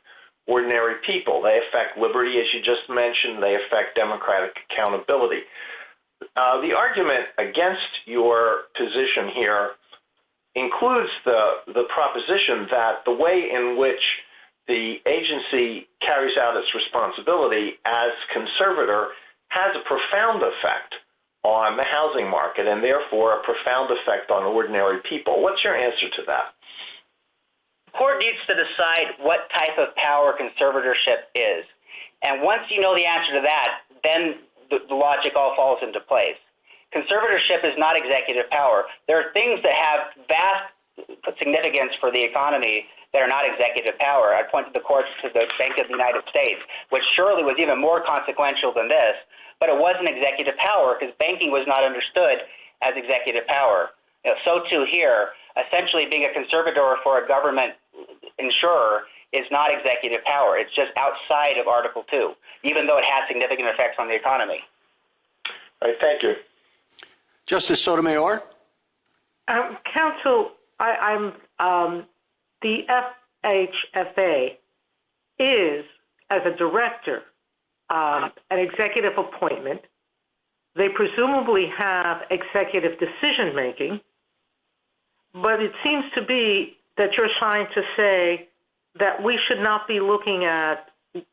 ordinary people. They affect liberty, as you just mentioned. They affect democratic accountability. The argument against your position here includes the proposition that the way in which the agency carries out its responsibility as conservator has a profound effect on the housing market and therefore a profound effect on ordinary people. What's your answer to that? The court needs to decide what type of power conservatorship is. And once you know the answer to that, then the logic all falls into place. Conservatorship is not executive power. There are things that have vast significance for the economy that are not executive power. I point to the courts to the Bank of the United States, which surely was even more consequential than this, but it wasn't executive power because banking was not understood as executive power. So too here, essentially being a conservator for a government insurer is not executive power. It's just outside of Article 2, even though it has significant effects on the economy. All right, thank you. Justice Sotomayor? Counsel, the FHFA is, as a director, an executive appointment. They presumably have executive decision-making, but it seems to be that you're trying to say that we should not be looking at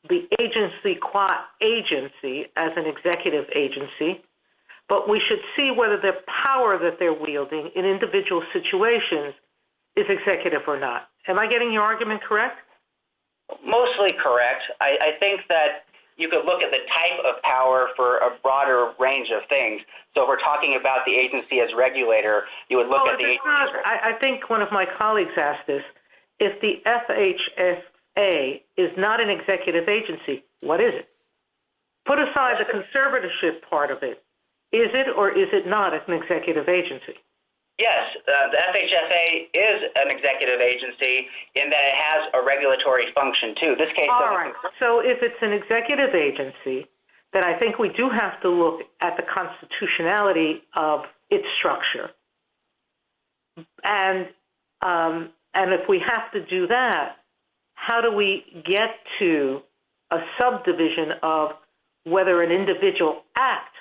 the agency qua agency as an executive agency, but we should see whether the power that they're wielding in individual situations is executive or not. Am I getting your argument correct? Mostly correct. I think that you could look at the type of power for a broader range of things. So if we're talking about the agency as regulator, you would look at the agency. I think one of my colleagues asked this. If the FHFA is not an executive agency, what is it? Put aside the conservatorship part of it. Is it or is it not an executive agency? Yes, the FHFA is an executive agency in that it has a regulatory function, too. This case All right. So if it's an executive agency, then I think we do have to look at the constitutionality of its structure. And if we have to do that, how do we get to a subdivision of whether an individual act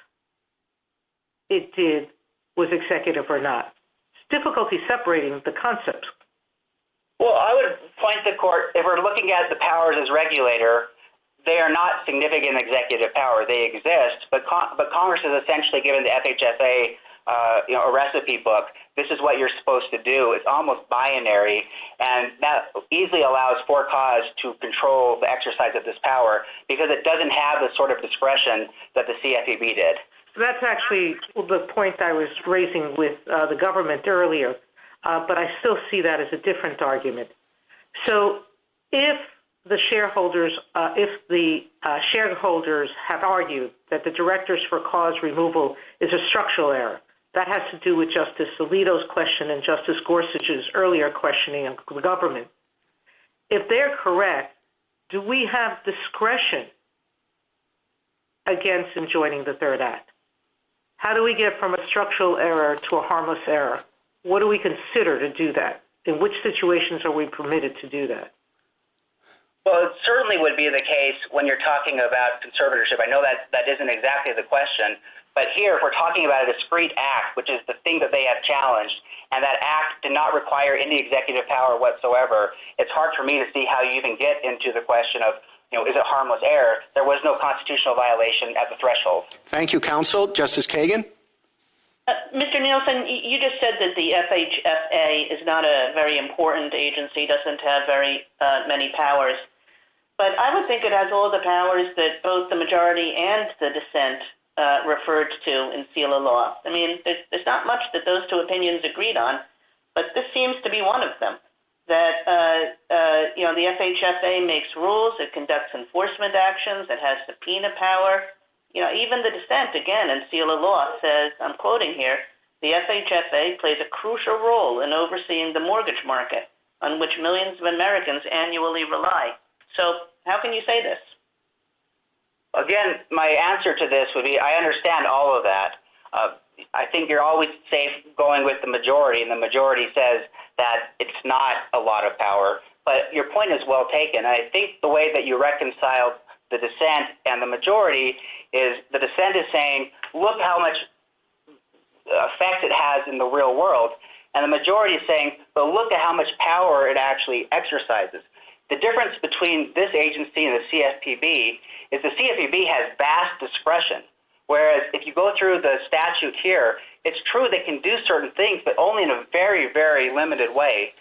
it did was executive or not? It's difficulty separating the concepts. Well, I would point the court, if we're looking at the powers as regulator, they are not significant executive power. They exist, but Congress has essentially given the FHFA a recipe book. This is what you're supposed to do. It's almost binary, and that easily allows for cause to control the exercise of this power because it doesn't have the sort of discretion that the CFPB did. That's actually the point I was raising with the government earlier, but I still see that as a different argument. So if the shareholders have argued that the directors for cause removal is a structural error, that has to do with Justice Alito's question and Justice Gorsuch's earlier questioning of the government. If they're correct, do we have discretion against enjoining the Third Act? How do we get from a structural error to a harmless error? What do we consider to do that? In which situations are we permitted to do that? Well, it certainly would be the case when you're talking about conservatorship. I know that isn't exactly the question, but here if we're talking about a discrete act, which is the thing that they have challenged, and that act did not require any executive power whatsoever, it's hard for me to see how you even get into the question of, is it harmless error? There was no constitutional violation at the threshold. Thank you, counsel. Justice Kagan? Mr. Nielsen, you just said that the FHFA is not a very important agency, doesn't have very many powers. But I would think it has all the powers that both the majority and the dissent referred to in Seal of Law. I mean, there's not much that those two opinions agreed on, but this seems to be one of them. That, the FHFA makes rules, it conducts enforcement actions, it has subpoena power. Even the dissent, again, in Seal of Law says, I'm quoting here, the FHFA plays a crucial role in overseeing the mortgage market on which millions of Americans annually rely. So how can you say this? Again, my answer to this would be I understand all of that. I think you're always safe going with the majority, and the majority says that it's not a lot of power. But your point is well taken. I think the way that you reconcile the dissent and the majority is the dissent is saying, look how much effect it has in the real world. And the majority is saying, but look at how much power it actually exercises. The difference between this agency and the CFPB is the CFPB has vast discretion, whereas if you go through the statute here, it's true they can do certain things, but only in a very, very limited way.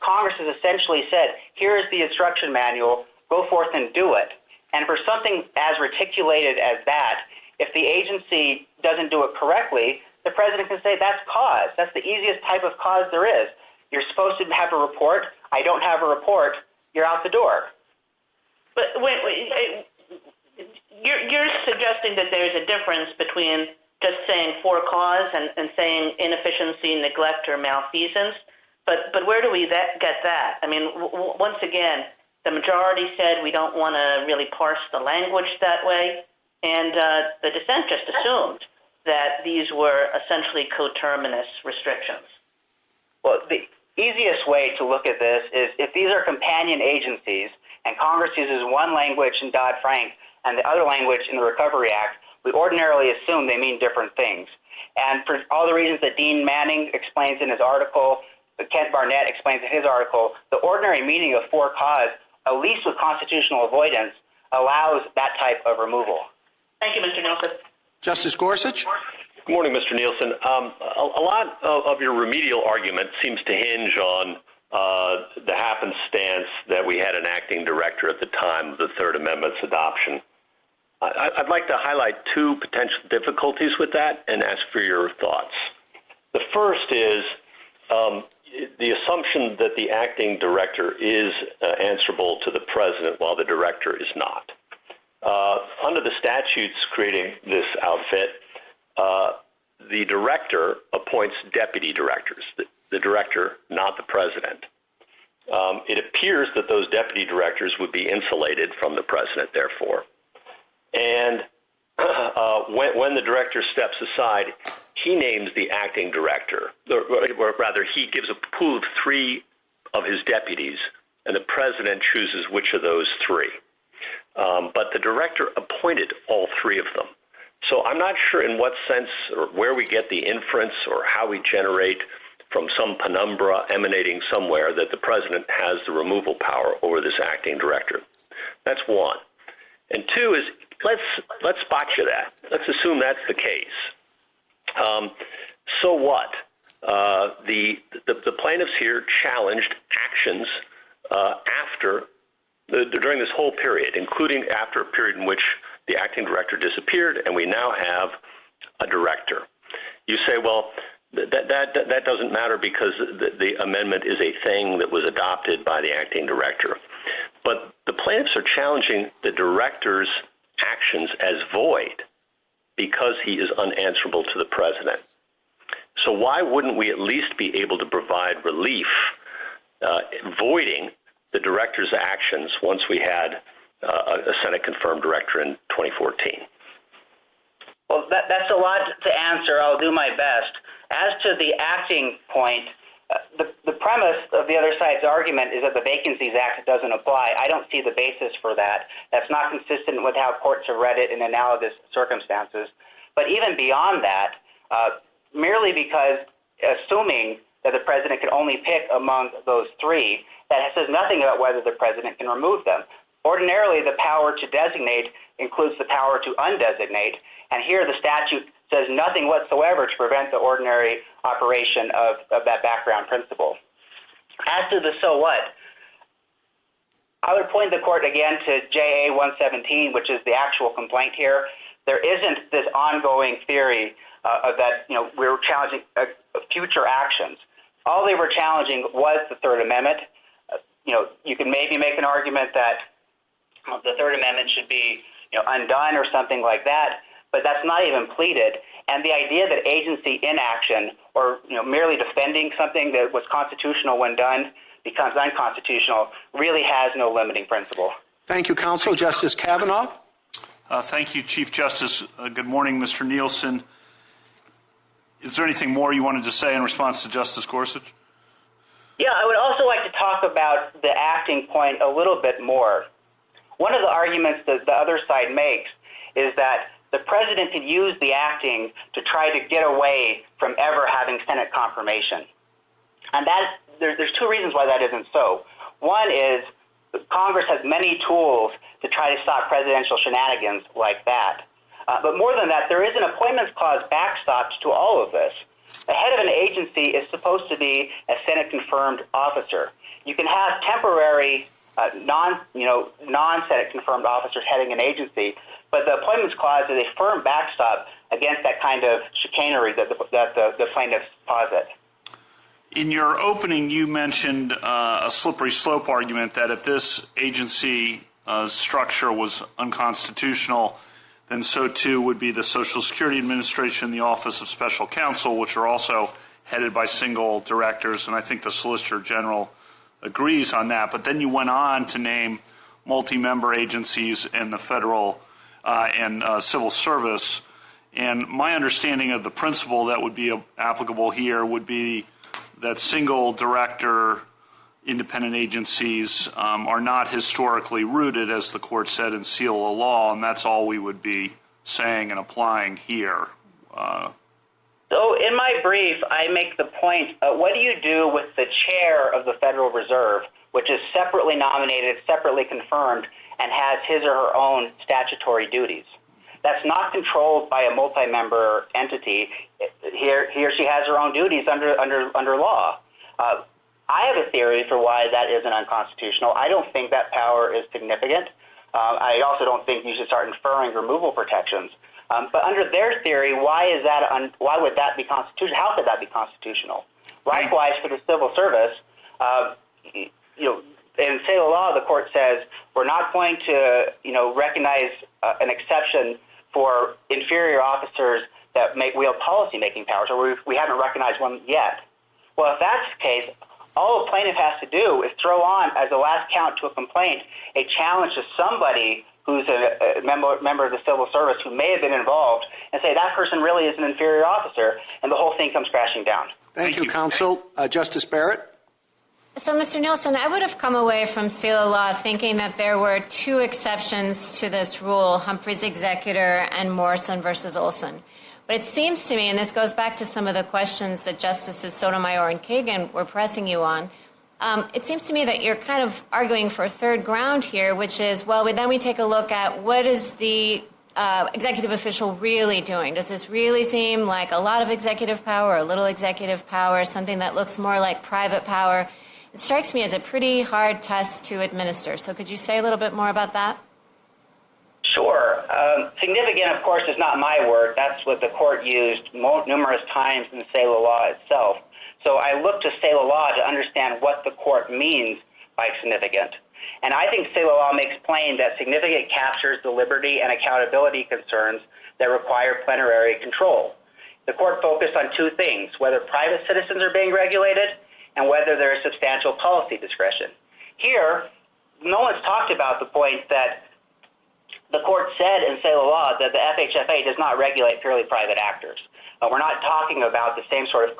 Congress has essentially said, here's the instruction manual, go forth and do it. And for something as reticulated as that, if the agency doesn't do it correctly, the president can say that's cause. That's the easiest type of cause there is. You're supposed to have a report. I don't have a report. You're out the door. But wait. You're suggesting that there's a difference between just saying for cause and saying inefficiency, neglect, or malfeasance. But where do we get that? I mean, once again, the majority said we don't want to really parse the language that way, and the dissent just assumed that these were essentially coterminous restrictions. Well, the easiest way to look at this is if these are companion agencies and Congress uses one language in Dodd-Frank and the other language in the Recovery Act, we ordinarily assume they mean different things. And for all the reasons that Dean Manning explains in his article, that Kent Barnett explains in his article, the ordinary meaning of for cause, at least with constitutional avoidance, allows that type of removal. Thank you, Mr. Nielsen. Justice Gorsuch? Good morning, Mr. Nielsen. A lot of your remedial argument seems to hinge on the happenstance that we had an acting director at the time of the Third Amendment's adoption. I'd like to highlight two potential difficulties with that and ask for your thoughts. The first is the assumption that the acting director is answerable to the president while the director is not. Under the statutes creating this outfit, the director appoints deputy directors, the director, not the president. It appears that those deputy directors would be insulated from the president, therefore. And when the director steps aside, he names the acting director, or rather, he gives a pool of 3 of his deputies, and the president chooses which of those 3. But the director appointed all 3 of them. So I'm not sure in what sense or where we get the inference or how we generate from some penumbra emanating somewhere that the president has the removal power over this acting director. That's one. And 2 is, let's botcha that. Let's assume that's the case. So what? The plaintiffs here challenged actions during this whole period, including after a period in which the acting director disappeared, and we now have a director. You say, well, that doesn't matter because the amendment is a thing that was adopted by the acting director. But the plaintiffs are challenging the director's actions as void because he is unanswerable to the president. So why wouldn't we at least be able to provide relief voiding the director's actions once we had a Senate-confirmed director in 2014? Well, that's a lot to answer. I'll do my best. As to the acting point, the premise of the other side's argument is that the Vacancies Act doesn't apply. I don't see the basis for that. That's not consistent with how courts have read it in analogous circumstances. But even beyond that, merely because assuming that the president can only pick among those 3, that says nothing about whether the president can remove them. Ordinarily, the power to designate includes the power to undesignate, and here the statute says nothing whatsoever to prevent the ordinary operation of that background principle. As to the so what, I would point the court again to JA 117, which is the actual complaint here. There isn't this ongoing theory of that, we were challenging future actions. All they were challenging was the Third Amendment. You can maybe make an argument that the Third Amendment should be undone or something like that, but that's not even pleaded. And the idea that agency inaction or merely defending something that was constitutional when done becomes unconstitutional really has no limiting principle. Thank you, counsel. Justice Kavanaugh? Thank you, Chief Justice. Good morning, Mr. Nielsen. Is there anything more you wanted to say in response to Justice Gorsuch? Yeah, I would also like to talk about the acting point a little bit more. One of the arguments that the other side makes is that the president could use the acting to try to get away from ever having Senate confirmation. And there's 2 reasons why that isn't so. One is Congress has many tools to try to stop presidential shenanigans like that. But more than that, there is an appointments clause backstop to all of this. The head of an agency is supposed to be a Senate-confirmed officer. You can have temporary non-Senate confirmed officers heading an agency, but the appointments clause is a firm backstop against that kind of chicanery that the plaintiffs posit. In your opening, you mentioned a slippery slope argument that if this agency structure was unconstitutional, then so too would be the Social Security Administration, the Office of Special Counsel, which are also headed by single directors, and I think the Solicitor General agrees on that. But then you went on to name multi-member agencies in the federal and civil service. And my understanding of the principle that would be applicable here would be that single director independent agencies are not historically rooted, as the court said in Seal of Law, and that's all we would be saying and applying here. So in my brief, I make the point, what do you do with the chair of the Federal Reserve, which is separately nominated, separately confirmed, and has his or her own statutory duties? That's not controlled by a multi-member entity. He or she has her own duties under law. I have a theory for why that isn't unconstitutional. I don't think that power is significant. I also don't think you should start inferring removal protections. But under their theory, why would that be constitutional? How could that be constitutional? Likewise, for the civil service, in Seal of Law, the court says we're not going to, recognize an exception for inferior officers that wield policy-making powers, or we haven't recognized one yet. Well, if that's the case, all a plaintiff has to do is throw on, as a last count to a complaint, a challenge to somebody who's a member of the civil service who may have been involved and say that person really is an inferior officer, and the whole thing comes crashing down. Thank you, counsel. Justice Barrett? So, Mr. Nielsen, I would have come away from Saylor Law thinking that there were two exceptions to this rule, Humphrey's executor and Morrison versus Olson. But it seems to me, and this goes back to some of the questions that Justices Sotomayor and Kagan were pressing you on, it seems to me that you're kind of arguing for a third ground here, which is, well, then we take a look at what is the executive official really doing? Does this really seem like a lot of executive power, a little executive power, something that looks more like private power? It strikes me as a pretty hard test to administer. So could you say a little bit more about that? Sure. Significant, of course, is not my word. That's what the court used numerous times in Saylor Law itself. So I look to Saylor Law to understand what the court means by significant. And I think Saylor Law makes plain that significant captures the liberty and accountability concerns that require plenary control. The court focused on two things, whether private citizens are being regulated and whether there is substantial policy discretion. Here, no one's talked about the point that the court said in Saylor Law that the FHFA does not regulate purely private actors. We're not talking about the same sort of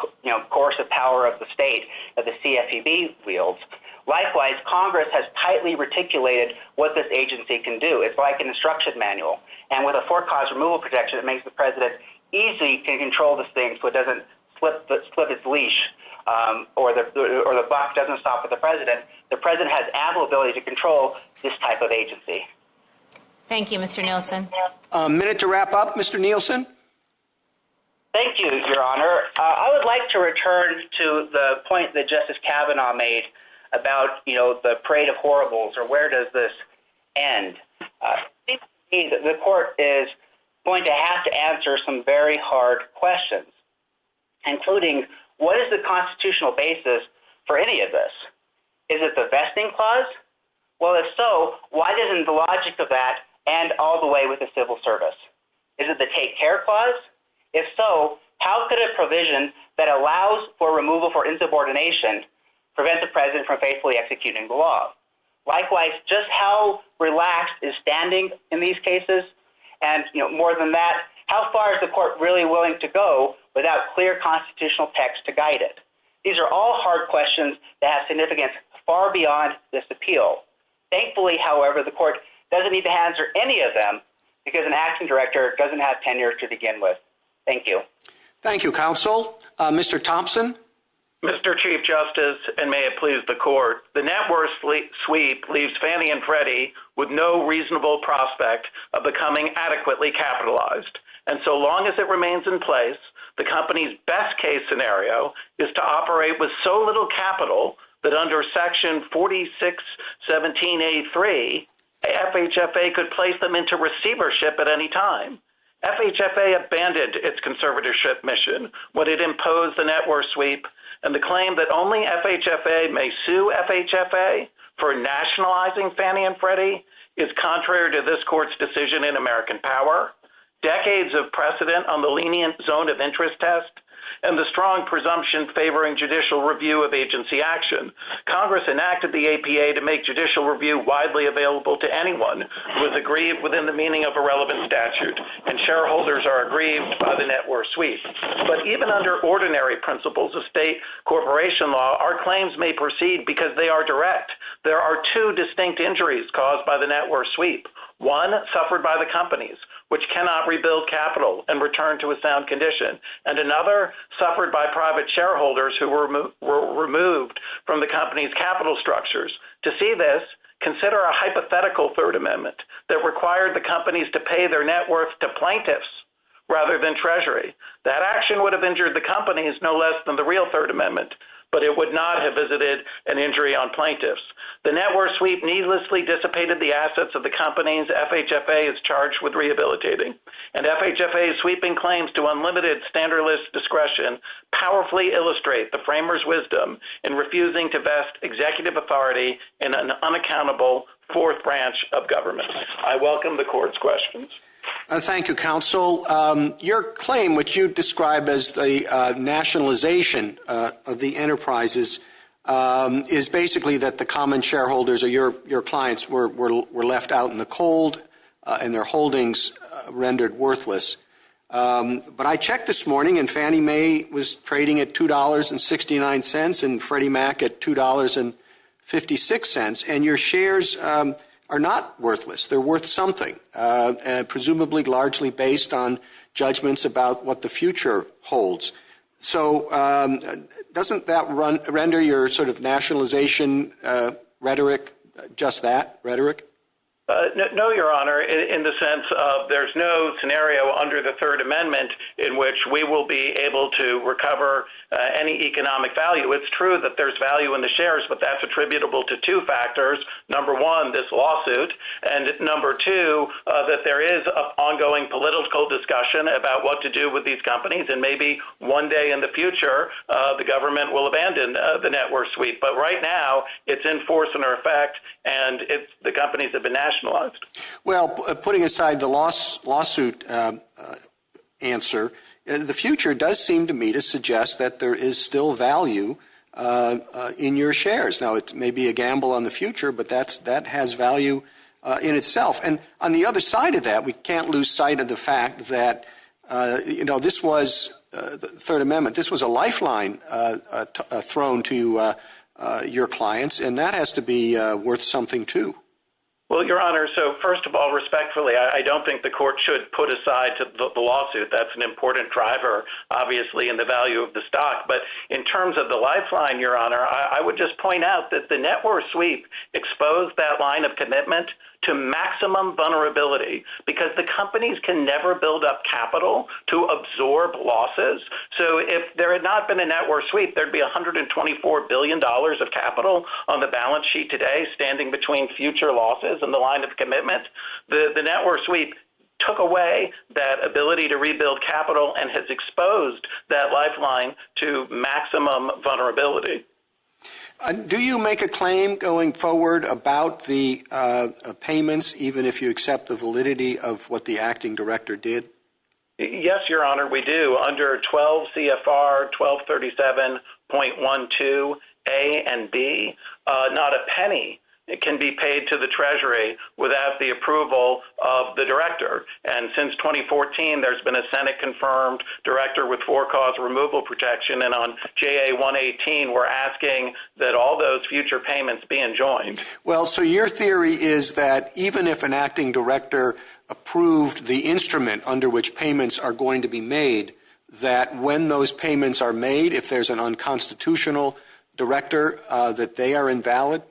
coercive power of the state that the CFPB wields. Likewise, Congress has tightly reticulated what this agency can do. It's like an instruction manual. And with a for-cause removal protection, it makes the president easily can control this thing so it doesn't slip its leash or the buck doesn't stop with the president. The president has ample ability to control this type of agency. Thank you, Mr. Nielsen. A minute to wrap up, Mr. Nielsen. Thank you, Your Honor. I would like to return to the point that Justice Kavanaugh made about, the parade of horribles, or where does this end? The court is going to have to answer some very hard questions, including what is the constitutional basis for any of this? Is it the vesting clause? Well, if so, why doesn't the logic of that end all the way with the civil service? Is it the take care clause? If so, how could a provision that allows for removal for insubordination prevent the president from faithfully executing the law? Likewise, just how relaxed is standing in these cases? And more than that, how far is the court really willing to go without clear constitutional text to guide it? These are all hard questions that have significance far beyond this appeal. Thankfully, however, the court doesn't need to answer any of them because an acting director doesn't have tenure to begin with. Thank you. Thank you, counsel. Mr. Thompson? Mr. Chief Justice, and may it please the court, the net worth sweep leaves Fannie and Freddie with no reasonable prospect of becoming adequately capitalized. And so long as it remains in place, the company's best case scenario is to operate with so little capital that under Section 4617A3, FHFA could place them into receivership at any time. FHFA abandoned its conservatorship mission when it imposed the net worth sweep, and the claim that only FHFA may sue FHFA for nationalizing Fannie and Freddie is contrary to this court's decision in American Power, decades of precedent on the lenient zone of interest test, and the strong presumption favoring judicial review of agency action. Congress enacted the APA to make judicial review widely available to anyone who is aggrieved within the meaning of a relevant statute, and shareholders are aggrieved by the net worth sweep. But even under ordinary principles of state corporation law, our claims may proceed because they are direct. There are two distinct injuries caused by the net worth sweep. One suffered by the companies, which cannot rebuild capital and return to a sound condition, and another suffered by private shareholders who were removed from the company's capital structures. To see this, consider a hypothetical Third Amendment that required the companies to pay their net worth to plaintiffs rather than Treasury. That action would have injured the companies no less than the real Third Amendment, but it would not have visited an injury on plaintiffs. The net worth sweep needlessly dissipated the assets of the companies FHFA is charged with rehabilitating, and FHFA's sweeping claims to unlimited standardless discretion powerfully illustrate the framers' wisdom in refusing to vest executive authority in an unaccountable fourth branch of government. I welcome the court's questions. Thank you, counsel. Your claim, which you describe as the nationalization of the enterprises, is basically that the common shareholders or your clients were left out in the cold and their holdings rendered worthless. But I checked this morning, and Fannie Mae was trading at $2.69 and Freddie Mac at $2.56, and your shares are not worthless. They're worth something, presumably largely based on judgments about what the future holds. So doesn't that render your sort of nationalization rhetoric just that, rhetoric? No, Your Honor, in the sense of there's no scenario under the Third Amendment in which we will be able to recover any economic value. It's true that there's value in the shares, but that's attributable to two factors. Number one, this lawsuit, and number two, that there is an ongoing political discussion about what to do with these companies, and maybe one day in the future, the government will abandon the net worth sweep. But right now, it's in force and effect, and the companies have been nationalized. Well, putting aside the lawsuit answer, the future does seem to me to suggest that there is still value in your shares. Now, it may be a gamble on the future, but that has value in itself. And on the other side of that, we can't lose sight of the fact that, this was the Third Amendment. This was a lifeline thrown to your clients, and that has to be worth something too. Well, Your Honor, so first of all, respectfully, I don't think the court should put aside the lawsuit. That's an important driver, obviously, in the value of the stock. But in terms of the lifeline, Your Honor, I would just point out that the net worth sweep exposed that line of commitment to maximum vulnerability because the companies can never build up capital to absorb losses. So if there had not been a net worth sweep, there'd be $124 billion of capital on the balance sheet today standing between future losses and the line of commitment. The net worth sweep took away that ability to rebuild capital and has exposed that lifeline to maximum vulnerability. Do you make a claim going forward about the payments, even if you accept the validity of what the acting director did? Yes, Your Honor, we do. Under 12 CFR 1237.12 A and B, not a penny can be paid to the Treasury without the approval of the director. And since 2014, there's been a Senate-confirmed director with for-cause removal protection, and on JA 118, we're asking that all those future payments be enjoined. Well, so your theory is that even if an acting director approved the instrument under which payments are going to be made, that when those payments are made, if there's an unconstitutional director, that they are invalid?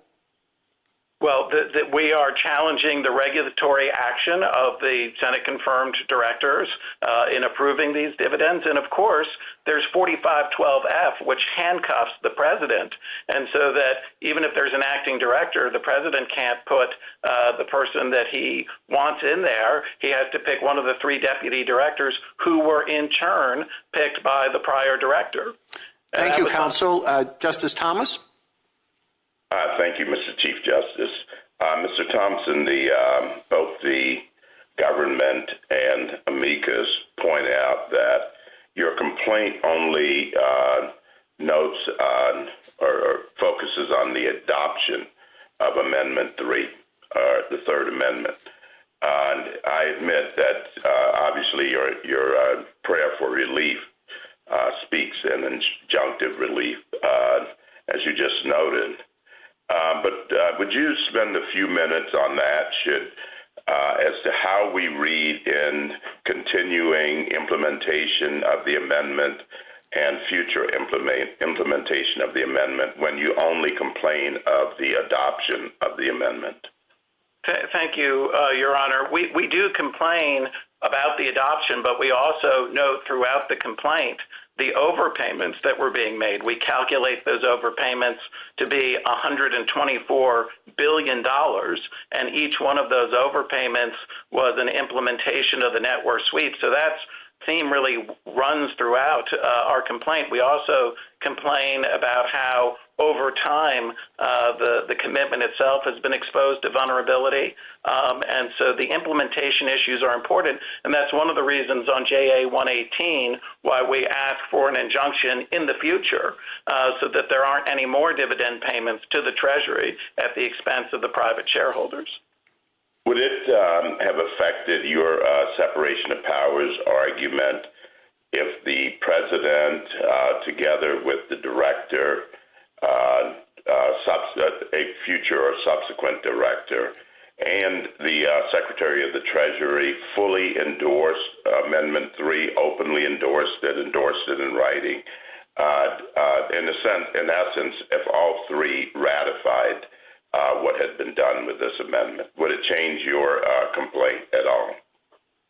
Well, that we are challenging the regulatory action of the Senate-confirmed directors in approving these dividends. And, of course, there's 4512F, which handcuffs the president. And so that even if there's an acting director, the president can't put the person that he wants in there. He has to pick one of the three deputy directors who were, in turn, picked by the prior director. Thank you, counsel. Justice Thomas? Thank you, Mr. Chief Justice. Mr. Thompson, both the government and amicus point out that your complaint only notes or focuses on the adoption of Amendment 3, the Third Amendment. And I admit that obviously your prayer for relief speaks in injunctive relief, as you just noted. But would you spend a few minutes on that, as to how we read in continuing implementation of the amendment and future implementation of the amendment when you only complain of the adoption of the amendment? Thank you, Your Honor. We do complain about the adoption, but we also note throughout the complaint the overpayments that were being made. We calculate those overpayments to be $124 billion, and each one of those overpayments was an implementation of the net worth sweep. So that theme really runs throughout our complaint. We also complain about how over time the commitment itself has been exposed to vulnerability. And so the implementation issues are important, and that's one of the reasons on JA 118 why we ask for an injunction in the future so that there aren't any more dividend payments to the Treasury at the expense of the private shareholders. Would it have affected your separation of powers argument if the president, together with the director, a future or subsequent director, and the Secretary of the Treasury fully endorsed Amendment 3, openly endorsed it in writing? In essence, if all three ratified what had been done with this amendment, would it change your complaint at all?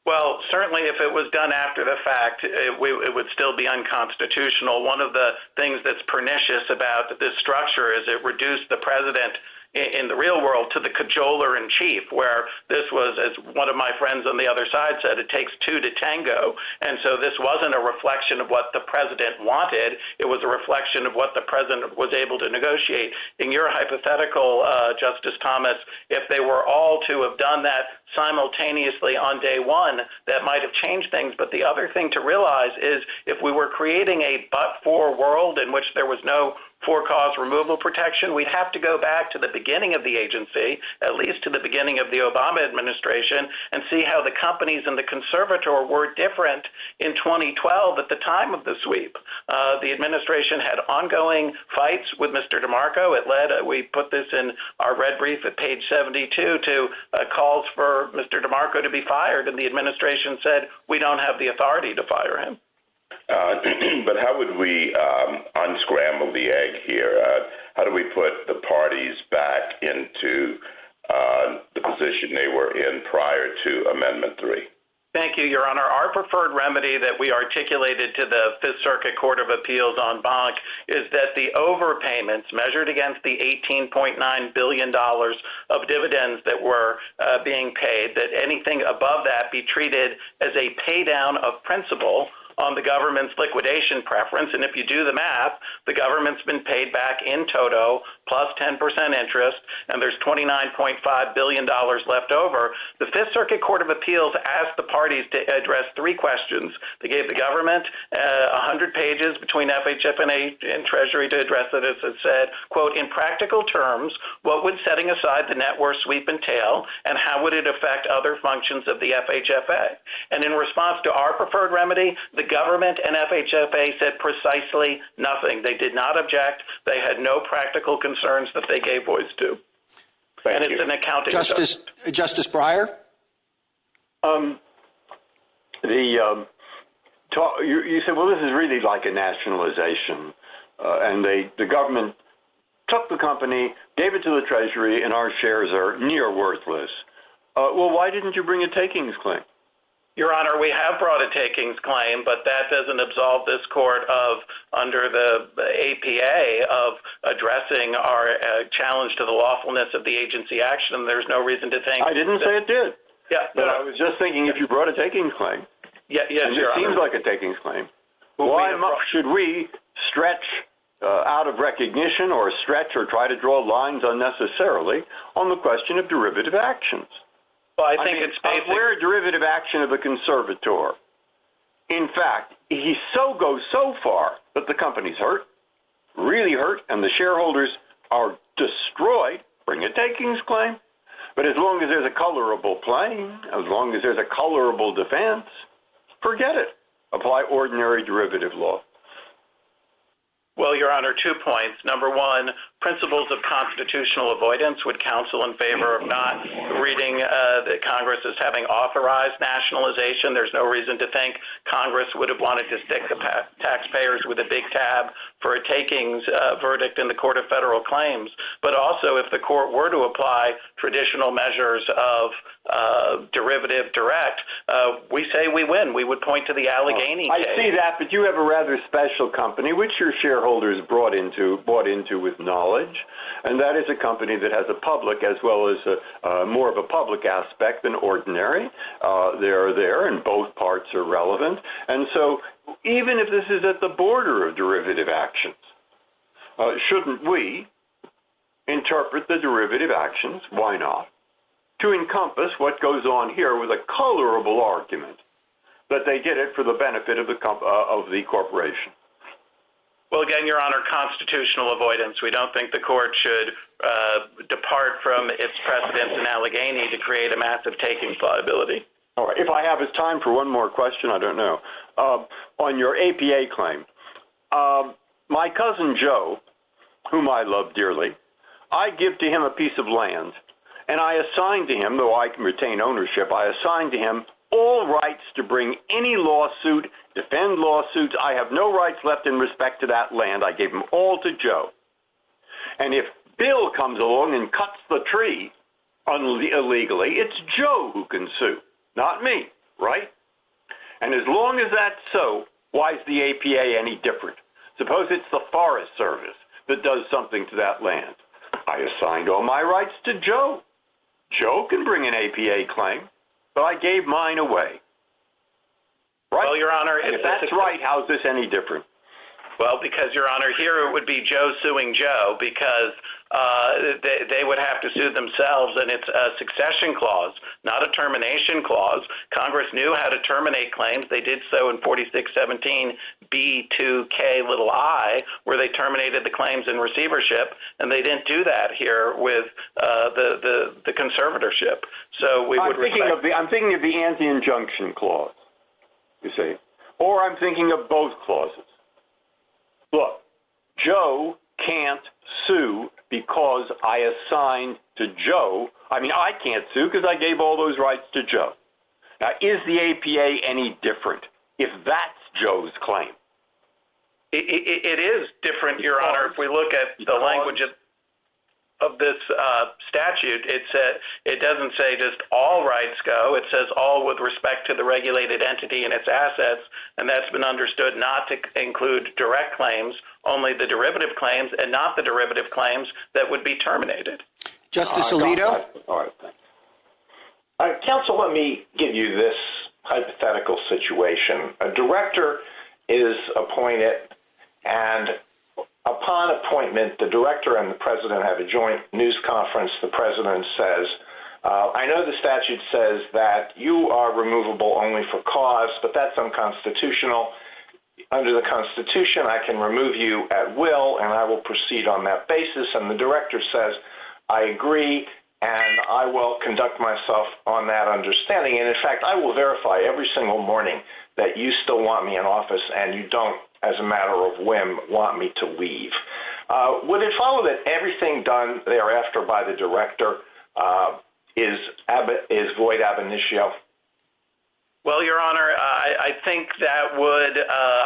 Well, certainly if it was done after the fact, it would still be unconstitutional. One of the things that's pernicious about this structure is it reduced the president in the real world to the cajoler in chief, where this was, as one of my friends on the other side said, it takes two to tango. And so this wasn't a reflection of what the president wanted. It was a reflection of what the president was able to negotiate. In your hypothetical, Justice Thomas, if they were all to have done that simultaneously on day one, that might have changed things. But the other thing to realize is if we were creating a but-for world in which there was no for-cause removal protection, we'd have to go back to the beginning of the agency, at least to the beginning of the Obama administration, and see how the companies and the conservator were different in 2012 at the time of the sweep. The administration had ongoing fights with Mr. DeMarco. It led, we put this in our red brief at page 72, to calls for Mr. DeMarco to be fired, and the administration said, we don't have the authority to fire him. But how would we unscramble the egg here? How do we put the parties back into the position they were in prior to Amendment 3? Thank you, Your Honor. Our preferred remedy that we articulated to the Fifth Circuit Court of Appeals en banc is that the overpayments measured against the $18.9 billion of dividends that were being paid, that anything above that be treated as a pay down of principal on the government's liquidation preference. And if you do the math, the government's been paid back in toto plus 10% interest, and there's $29.5 billion left over. The Fifth Circuit Court of Appeals asked the parties to address three questions. They gave the government 100 pages between FHFA and Treasury to address it. As it said, quote, in practical terms, what would setting aside the net worth sweep entail, and how would it affect other functions of the FHFA? And in response to our preferred remedy, the government and FHFA said precisely nothing. They did not object. They had no practical concerns that they gave voice to. Thank you. It's an accounting Justice Breyer? You said, well, this is really like a nationalization, and the government took the company, gave it to the Treasury, and our shares are near worthless. Well, why didn't you bring a takings claim? Your Honor, we have brought a takings claim, but that doesn't absolve this court of, under the APA, of addressing our challenge to the lawfulness of the agency action. There's no reason to think. I didn't say it did. Yeah, but I was just thinking if you brought a takings claim. Yes, and Your it Honor. seems like a takings claim. Why should we stretch out of recognition or stretch or try to draw lines unnecessarily on the question of derivative actions? Well, I think it's basic. We're a derivative action of a conservator. In fact, he goes so far that the company's hurt, really hurt, and the shareholders are destroyed. Bring a takings claim. But as long as there's a colorable claim, as long as there's a colorable defense, forget it. Apply ordinary derivative law. Well, Your Honor, 2 points. Number one, principles of constitutional avoidance would counsel in favor of not reading that Congress as having authorized nationalization. There's no reason to think Congress would have wanted to stick the taxpayers with a big tab for a takings verdict in the Court of Federal Claims. But also, if the court were to apply traditional measures of derivative direct, we say we win. We would point to the Allegheny case. I see that, but you have a rather special company, which your shareholders bought into with knowledge, and that is a company that has a public as well as more of a public aspect than ordinary. They're there, and both parts are relevant. And so even if this is at the border of derivative actions, shouldn't we interpret the derivative actions, why not, to encompass what goes on here with a colorable argument that they did it for the benefit of the corporation? Well, again, Your Honor, constitutional avoidance. We don't think the court should depart from its precedents in Allegheny to create a massive takings liability. All right. If I have time for one more question, I don't know. On your APA claim, my cousin Joe, whom I love dearly, I give to him a piece of land, and I assign to him, though I can retain ownership, I assign to him all rights to bring any lawsuit, defend lawsuits. I have no rights left in respect to that land. I gave them all to Joe. And if Bill comes along and cuts the tree illegally, it's Joe who can sue, not me, right? And as long as that's so, why is the APA any different? Suppose it's the Forest Service that does something to that land. I assigned all my rights to Joe. Joe can bring an APA claim, but I gave mine away. Right? Well, Your Honor, and if that's right, how's this any different? Well, because, Your Honor, here it would be Joe suing Joe because they would have to sue themselves, and it's a succession clause, not a termination clause. Congress knew how to terminate claims. They did so in 4617 B2K where they terminated the claims in receivership, and they didn't do that here with the conservatorship. So we would I'm thinking of the anti-injunction clause, you see, or I'm thinking of both clauses. Look, Joe can't sue because I assigned to Joe. I mean, I can't sue because I gave all those rights to Joe. Now, is the APA any different if that's Joe's claim? It is different, Your Honor. If we look at the language of this statute, it doesn't say just all rights go. It says all with respect to the regulated entity and its assets, and that's been understood not to include direct claims, only the derivative claims, and not the derivative claims that would be terminated. Justice Alito? All right, thanks. Counsel, let me give you this hypothetical situation. A director is appointed, and upon appointment, the director and the president have a joint news conference. The president says, I know the statute says that you are removable only for cause, but that's unconstitutional. Under the Constitution, I can remove you at will, and I will proceed on that basis. And the director says, I agree, and I will conduct myself on that understanding. And, in fact, I will verify every single morning that you still want me in office and you don't, as a matter of whim, want me to leave. Would it follow that everything done thereafter by the director is void ab initio? Well, Your Honor, I think that would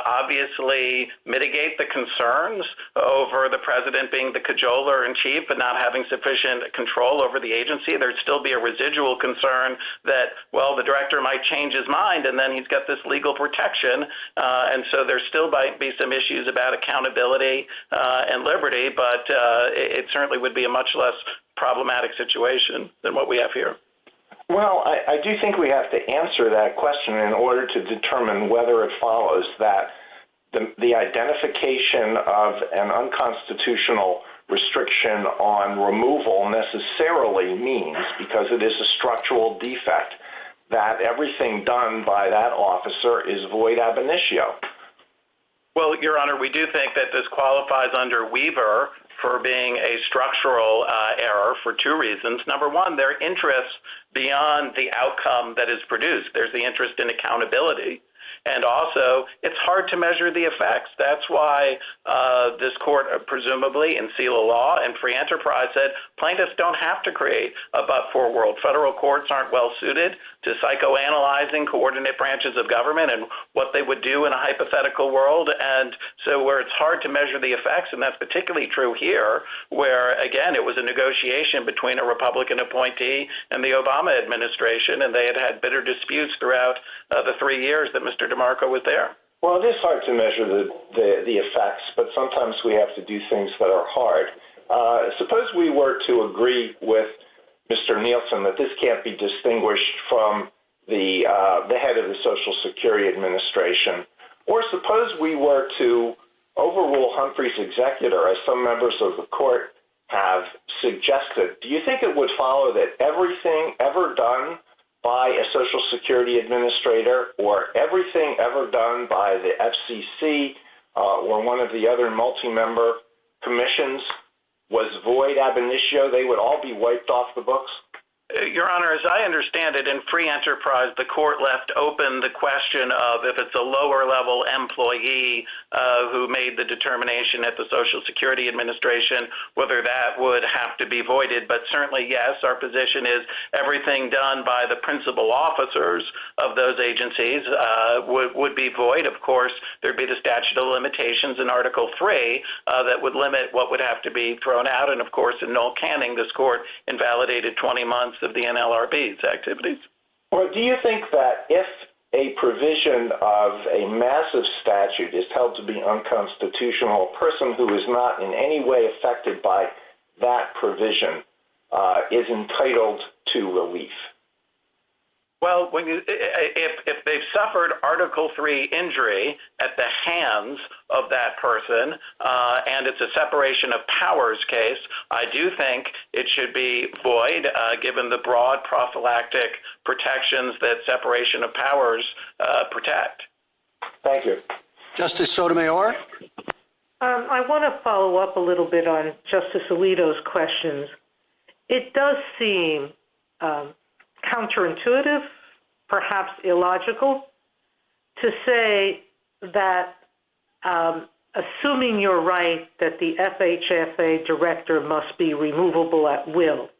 obviously mitigate the concerns over the president being the cajoler in chief and not having sufficient control over the agency. There'd still be a residual concern that, well, the director might change his mind and then he's got this legal protection. And so there still might be some issues about accountability and liberty, but it certainly would be a much less problematic situation than what we have here. Well, I do think we have to answer that question in order to determine whether it follows that the identification of an unconstitutional restriction on removal necessarily means, because it is a structural defect, that everything done by that officer is void ab initio. Well, Your Honor, we do think that this qualifies under Weaver for being a structural error for two reasons. Number one, there are interests beyond the outcome that is produced. There's the interest in accountability. And also, it's hard to measure the effects. That's why this court, presumably in Selah Law and Free Enterprise, said plaintiffs don't have to create a but-for world. Federal courts aren't well-suited to psychoanalyzing coordinate branches of government and what they would do in a hypothetical world. And so where it's hard to measure the effects, and that's particularly true here, where, again, it was a negotiation between a Republican appointee and the Obama administration, and they had bitter disputes throughout the 3 years that Mr. DeMarco was there. Well, it is hard to measure the effects, but sometimes we have to do things that are hard. Suppose we were to agree with Mr. Nielsen that this can't be distinguished from the head of the Social Security Administration, or suppose we were to overrule Humphrey's executor, as some members of the court have suggested. Do you think it would follow that everything ever done by a Social Security administrator or everything ever done by the FCC or one of the other multi-member commissions was void ab initio, they would all be wiped off the books? Your Honor, as I understand it, in free enterprise, the court left open the question of if it's a lower-level employee who made the determination at the Social Security Administration, whether that would have to be voided. But certainly, yes, our position is everything done by the principal officers of those agencies would be void. Of course, there'd be the statute of limitations in Article 3 that would limit what would have to be thrown out. And, of course, in Noel Canning, this court invalidated 20 months of the NLRB's activities. Or do you think that if a provision of a massive statute is held to be unconstitutional, a person who is not in any way affected by that provision is entitled to relief? Well, if they've suffered Article 3 injury at the hands of that person, and it's a separation of powers case, I do think it should be void, given the broad prophylactic protections that separation of powers protect. Thank you. Justice Sotomayor? I want to follow up a little bit on Justice Alito's questions. It does seem counterintuitive, perhaps illogical, to say that assuming you're right that the FHFA director must be removable at will,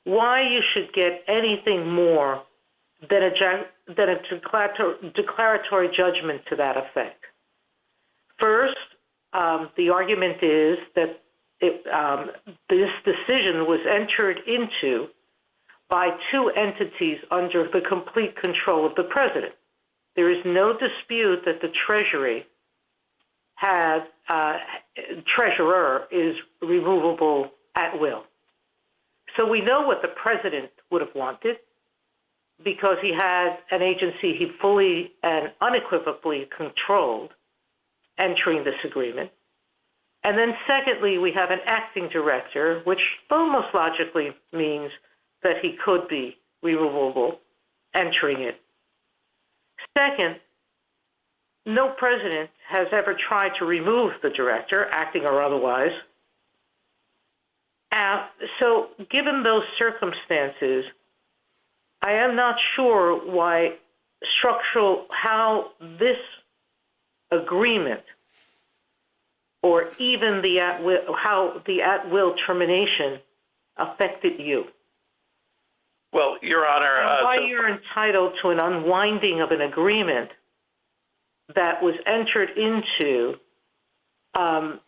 why you should get anything more than a declaratory judgment to that effect. First, the argument is that this decision was entered into by two entities under the complete control of the president. There is no dispute that the Treasury treasurer is removable at will. So we know what the president would have wanted because he had an agency he fully and unequivocally controlled entering this agreement. And then secondly, we have an acting director, which almost logically means that he could be removable entering it. Second, no president has ever tried to remove the director, acting or otherwise. So given those circumstances, I am not sure how this agreement or even how the at-will termination affected you. Well, Your Honor... why you're entitled to an unwinding of an agreement that was entered into,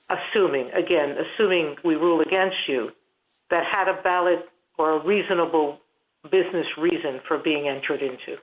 assuming we rule against you, that had a valid or a reasonable business reason for being entered into.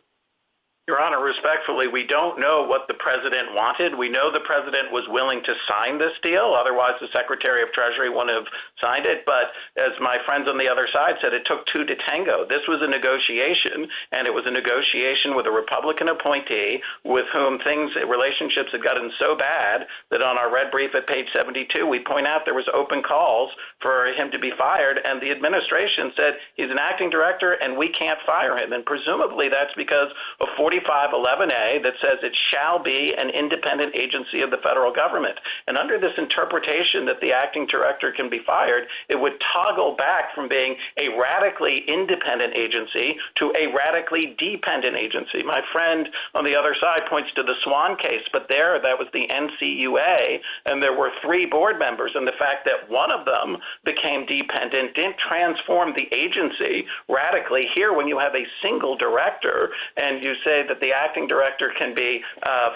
Your Honor, respectfully, we don't know what the president wanted. We know the president was willing to sign this deal. Otherwise, the Secretary of Treasury wouldn't have signed it. But as my friends on the other side said, it took two to tango. This was a negotiation, and it was a negotiation with a Republican appointee with whom relationships had gotten so bad that on our red brief at page 72, we point out there was open calls for him to be fired, and the administration said he's an acting director and we can't fire him. And presumably that's because of 4511A that says it shall be an independent agency of the federal government. And under this interpretation that the acting director can be fired, it would toggle back from being a radically independent agency to a radically dependent agency. My friend on the other side points to the Swan case, but that was the NCUA, and there were 3 board members, and the fact that one of them became dependent didn't transform the agency radically. Here, when you have a single director and you say that the acting director can be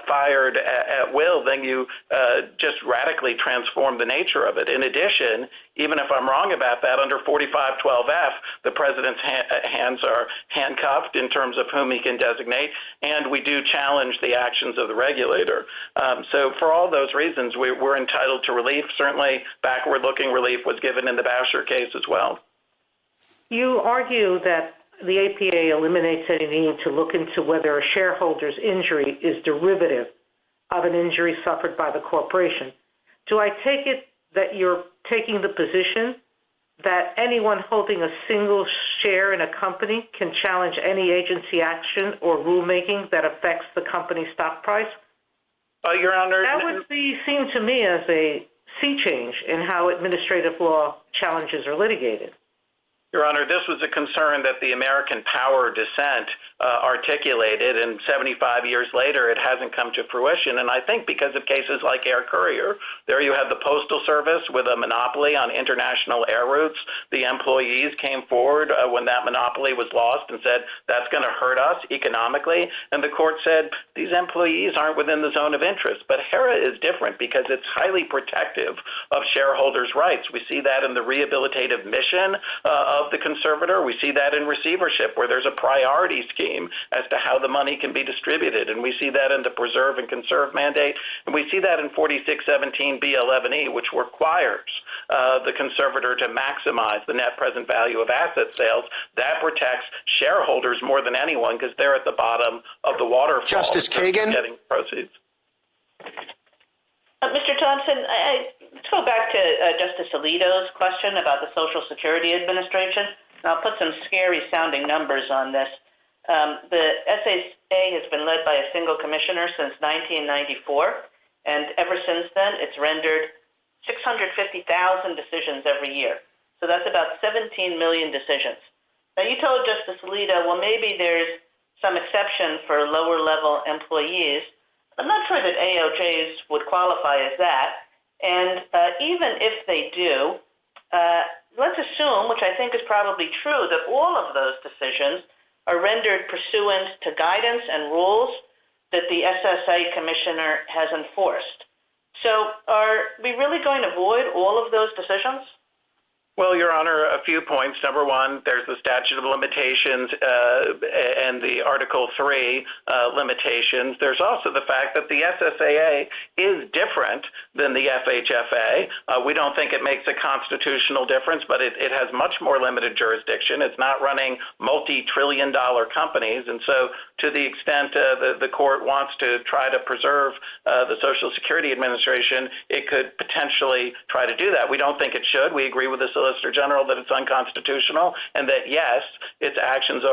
fired at will, then you just radically transform the nature of it. In addition, even if I'm wrong about that, under 4512F, the president's hands are handcuffed in terms of whom he can designate, and we do challenge the actions of the regulator. So for all those reasons, we're entitled to relief. Certainly, backward-looking relief was given in the Bowsher case as well. You argue that the APA eliminates any need to look into whether a shareholder's injury is derivative of an injury suffered by the corporation. Do I take it that you're taking the position that anyone holding a single share in a company can challenge any agency action or rulemaking that affects the company's stock price? Your Honor, that would seem to me as a sea change in how administrative law challenges are litigated. Your Honor, this was a concern that the American Power dissent articulated, and 75 years later it hasn't come to fruition. And I think because of cases like Air Courier, there you have the Postal Service with a monopoly on international air routes. The employees came forward when that monopoly was lost and said, that's going to hurt us economically. And the court said, these employees aren't within the zone of interest. But HERA is different because it's highly protective of shareholders' rights. We see that in the rehabilitative mission of the conservator. We see that in receivership, where there's a priority scheme as to how the money can be distributed. And we see that in the preserve and conserve mandate. And we see that in 4617B11E, which requires the conservator to maximize the net present value of asset sales. That protects shareholders more than anyone because they're at the bottom of the waterfall. Justice Kagan? Getting proceeds. Mr. Thompson, let's go back to Justice Alito's question about the Social Security Administration. And I'll put some scary-sounding numbers on this. The SSA has been led by a single commissioner since 1994, and ever since then, it's rendered 650,000 decisions every year. So that's about 17 million decisions. Now, you told Justice Alito, well, maybe there's some exception for lower-level employees. I'm not sure that AOJs would qualify as that. And even if they do, let's assume, which I think is probably true, that all of those decisions are rendered pursuant to guidance and rules that the SSA commissioner has enforced. So are we really going to void all of those decisions? Well, Your Honor, a few points. Number one, there's the statute of limitations and the Article 3 limitations. There's also the fact that the SSAA is different than the FHFA. We don't think it makes a constitutional difference, but it has much more limited jurisdiction. It's not running multi-trillion-dollar companies. And so to the extent the court wants to try to preserve the Social Security Administration, it could potentially try to do that. We don't think it should. We agree with the Solicitor General that it's unconstitutional, and that, yes, its actions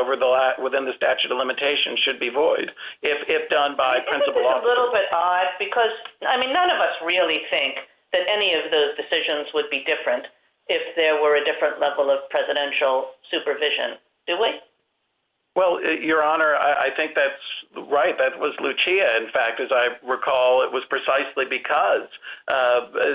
within the statute of limitations should be void if done by principal officers. It's a little bit odd because, I mean, none of us really think that any of those decisions would be different if there were a different level of presidential supervision, do we? Well, Your Honor, I think that's right. That was Lucia. In fact, as I recall, it was precisely because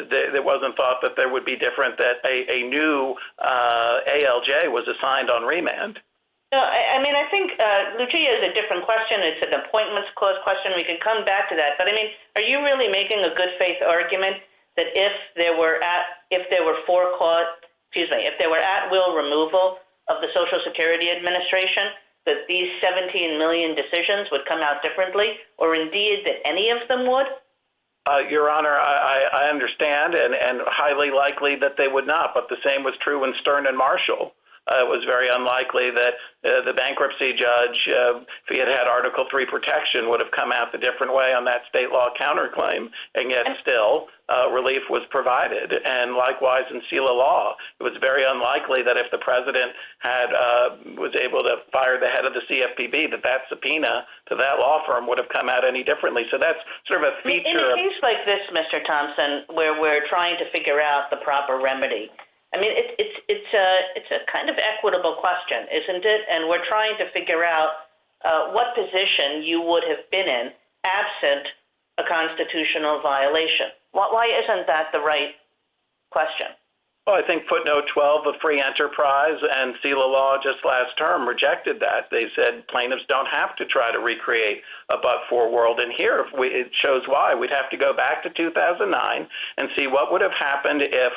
there wasn't thought that there would be different, that a new ALJ was assigned on remand. No, I mean, I think Lucia is a different question. It's an appointments clause question. We can come back to that. But, I mean, are you really making a good faith argument that if there were at-will removal of the Social Security Administration, that these 17 million decisions would come out differently, or indeed that any of them would? Your Honor, I understand, and highly likely that they would not, but the same was true in Stern and Marshall. It was very unlikely that the bankruptcy judge, if he had had Article 3 protection, would have come out the different way on that state law counterclaim, and yet still relief was provided. And likewise in SELA law, it was very unlikely that if the president was able to fire the head of the CFPB, that subpoena to that law firm would have come out any differently. So that's sort of a feature. In a case like this, Mr. Thompson, where we're trying to figure out the proper remedy, I mean, it's a kind of equitable question, isn't it? And we're trying to figure out what position you would have been in absent a constitutional violation. Why isn't that the right question? Well, I think footnote 12 of Free Enterprise and SELA law just last term rejected that. They said plaintiffs don't have to try to recreate a but-for world. And here it shows why. We'd have to go back to 2009 and see what would have happened if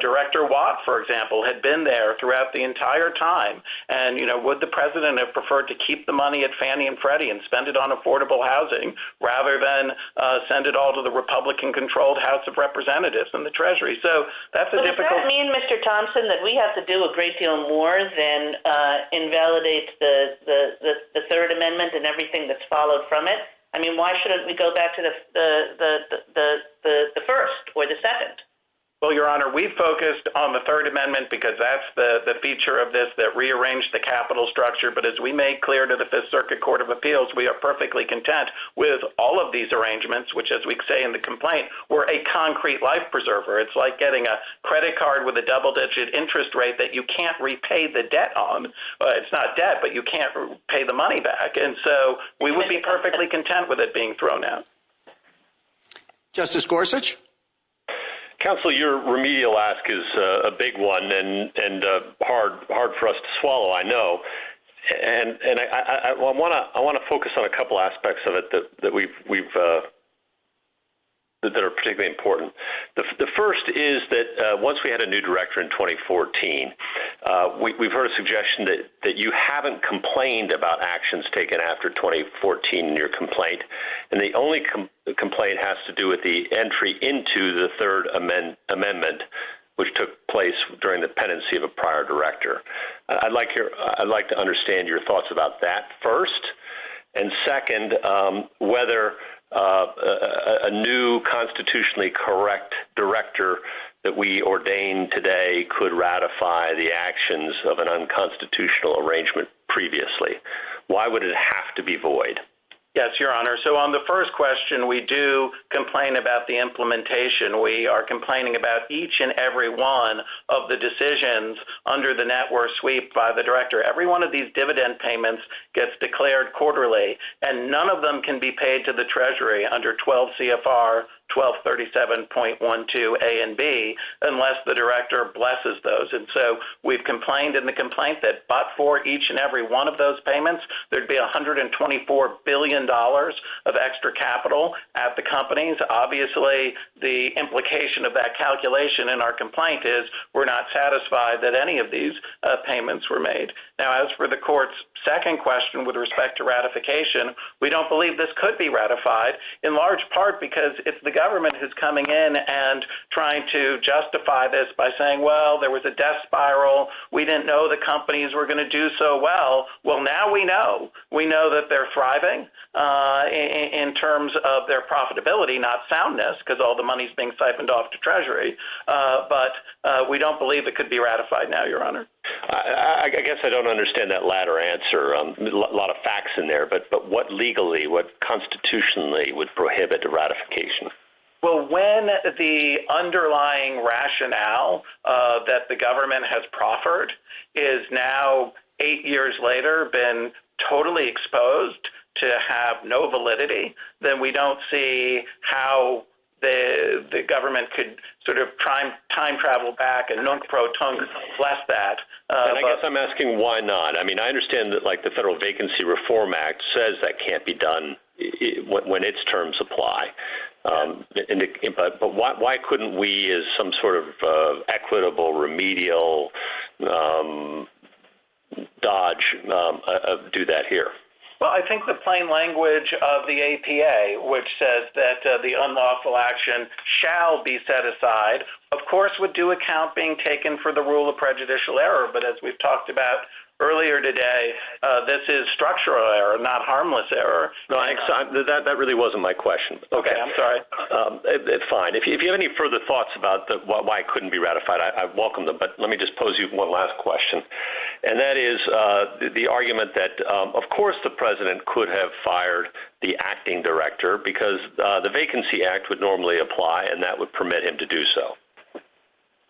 Director Watt, for example, had been there throughout the entire time. And, would the president have preferred to keep the money at Fannie and Freddie and spend it on affordable housing rather than send it all to the Republican-controlled House of Representatives and the Treasury? So that's a difficult... Does that mean, Mr. Thompson, that we have to do a great deal more than invalidate the Third Amendment and everything that's followed from it? I mean, why shouldn't we go back to the first or the second? Well, Your Honor, we focused on the Third Amendment because that's the feature of this that rearranged the capital structure. But as we made clear to the Fifth Circuit Court of Appeals, we are perfectly content with all of these arrangements, which, as we say in the complaint, were a concrete life preserver. It's like getting a credit card with a double-digit interest rate that you can't repay the debt on. It's not debt, but you can't pay the money back. And so we would be perfectly content with it being thrown out. Justice Gorsuch? Counsel, your remedial ask is a big one and hard for us to swallow, I know. And I want to focus on a couple aspects of it that we've that are particularly important. The first is that once we had a new director in 2014, we've heard a suggestion that you haven't complained about actions taken after 2014 in your complaint, and the only complaint has to do with the entry into the Third Amendment, which took place during the pendency of a prior director. I'd like to understand your thoughts about that first, and second, whether a new constitutionally correct director that we ordain today could ratify the actions of an unconstitutional arrangement previously. Why would it have to be void? Yes, Your Honor. So on the first question, we do complain about the implementation. We are complaining about each and every one of the decisions under the net worth sweep by the director. Every one of these dividend payments gets declared quarterly, and none of them can be paid to the Treasury under 12 CFR 1237.12 A and B unless the director blesses those. And so we've complained in the complaint that but for each and every one of those payments, there'd be $124 billion of extra capital at the companies. Obviously, the implication of that calculation in our complaint is we're not satisfied that any of these payments were made. Now, as for the court's second question with respect to ratification, we don't believe this could be ratified, in large part because it's the government who's coming in and trying to justify this by saying, well, there was a death spiral. We didn't know the companies were going to do so well. Well, now we know. We know that they're thriving in terms of their profitability, not soundness, because all the money's being siphoned off to Treasury. But we don't believe it could be ratified now, Your Honor. I guess I don't understand that latter answer. A lot of facts in there, but what legally, what constitutionally would prohibit a ratification? Well, when the underlying rationale that the government has proffered is now 8 years later been totally exposed to have no validity, then we don't see how the government could sort of time travel back and nunc pro tunc bless that. And I guess I'm asking why not? I mean, I understand that like the Federal Vacancy Reform Act says that can't be done when its terms apply. But why couldn't we, as some sort of equitable remedial dodge, do that here? Well, I think the plain language of the APA, which says that the unlawful action shall be set aside, of course, with due account being taken for the rule of prejudicial error. But as we've talked about earlier today, this is structural error, not harmless error. No, that really wasn't my question. Okay, I'm sorry. Fine. If you have any further thoughts about why it couldn't be ratified, I welcome them. But let me just pose you one last question, and that is the argument that, of course, the president could have fired the acting director because the Vacancy Act would normally apply, and that would permit him to do so.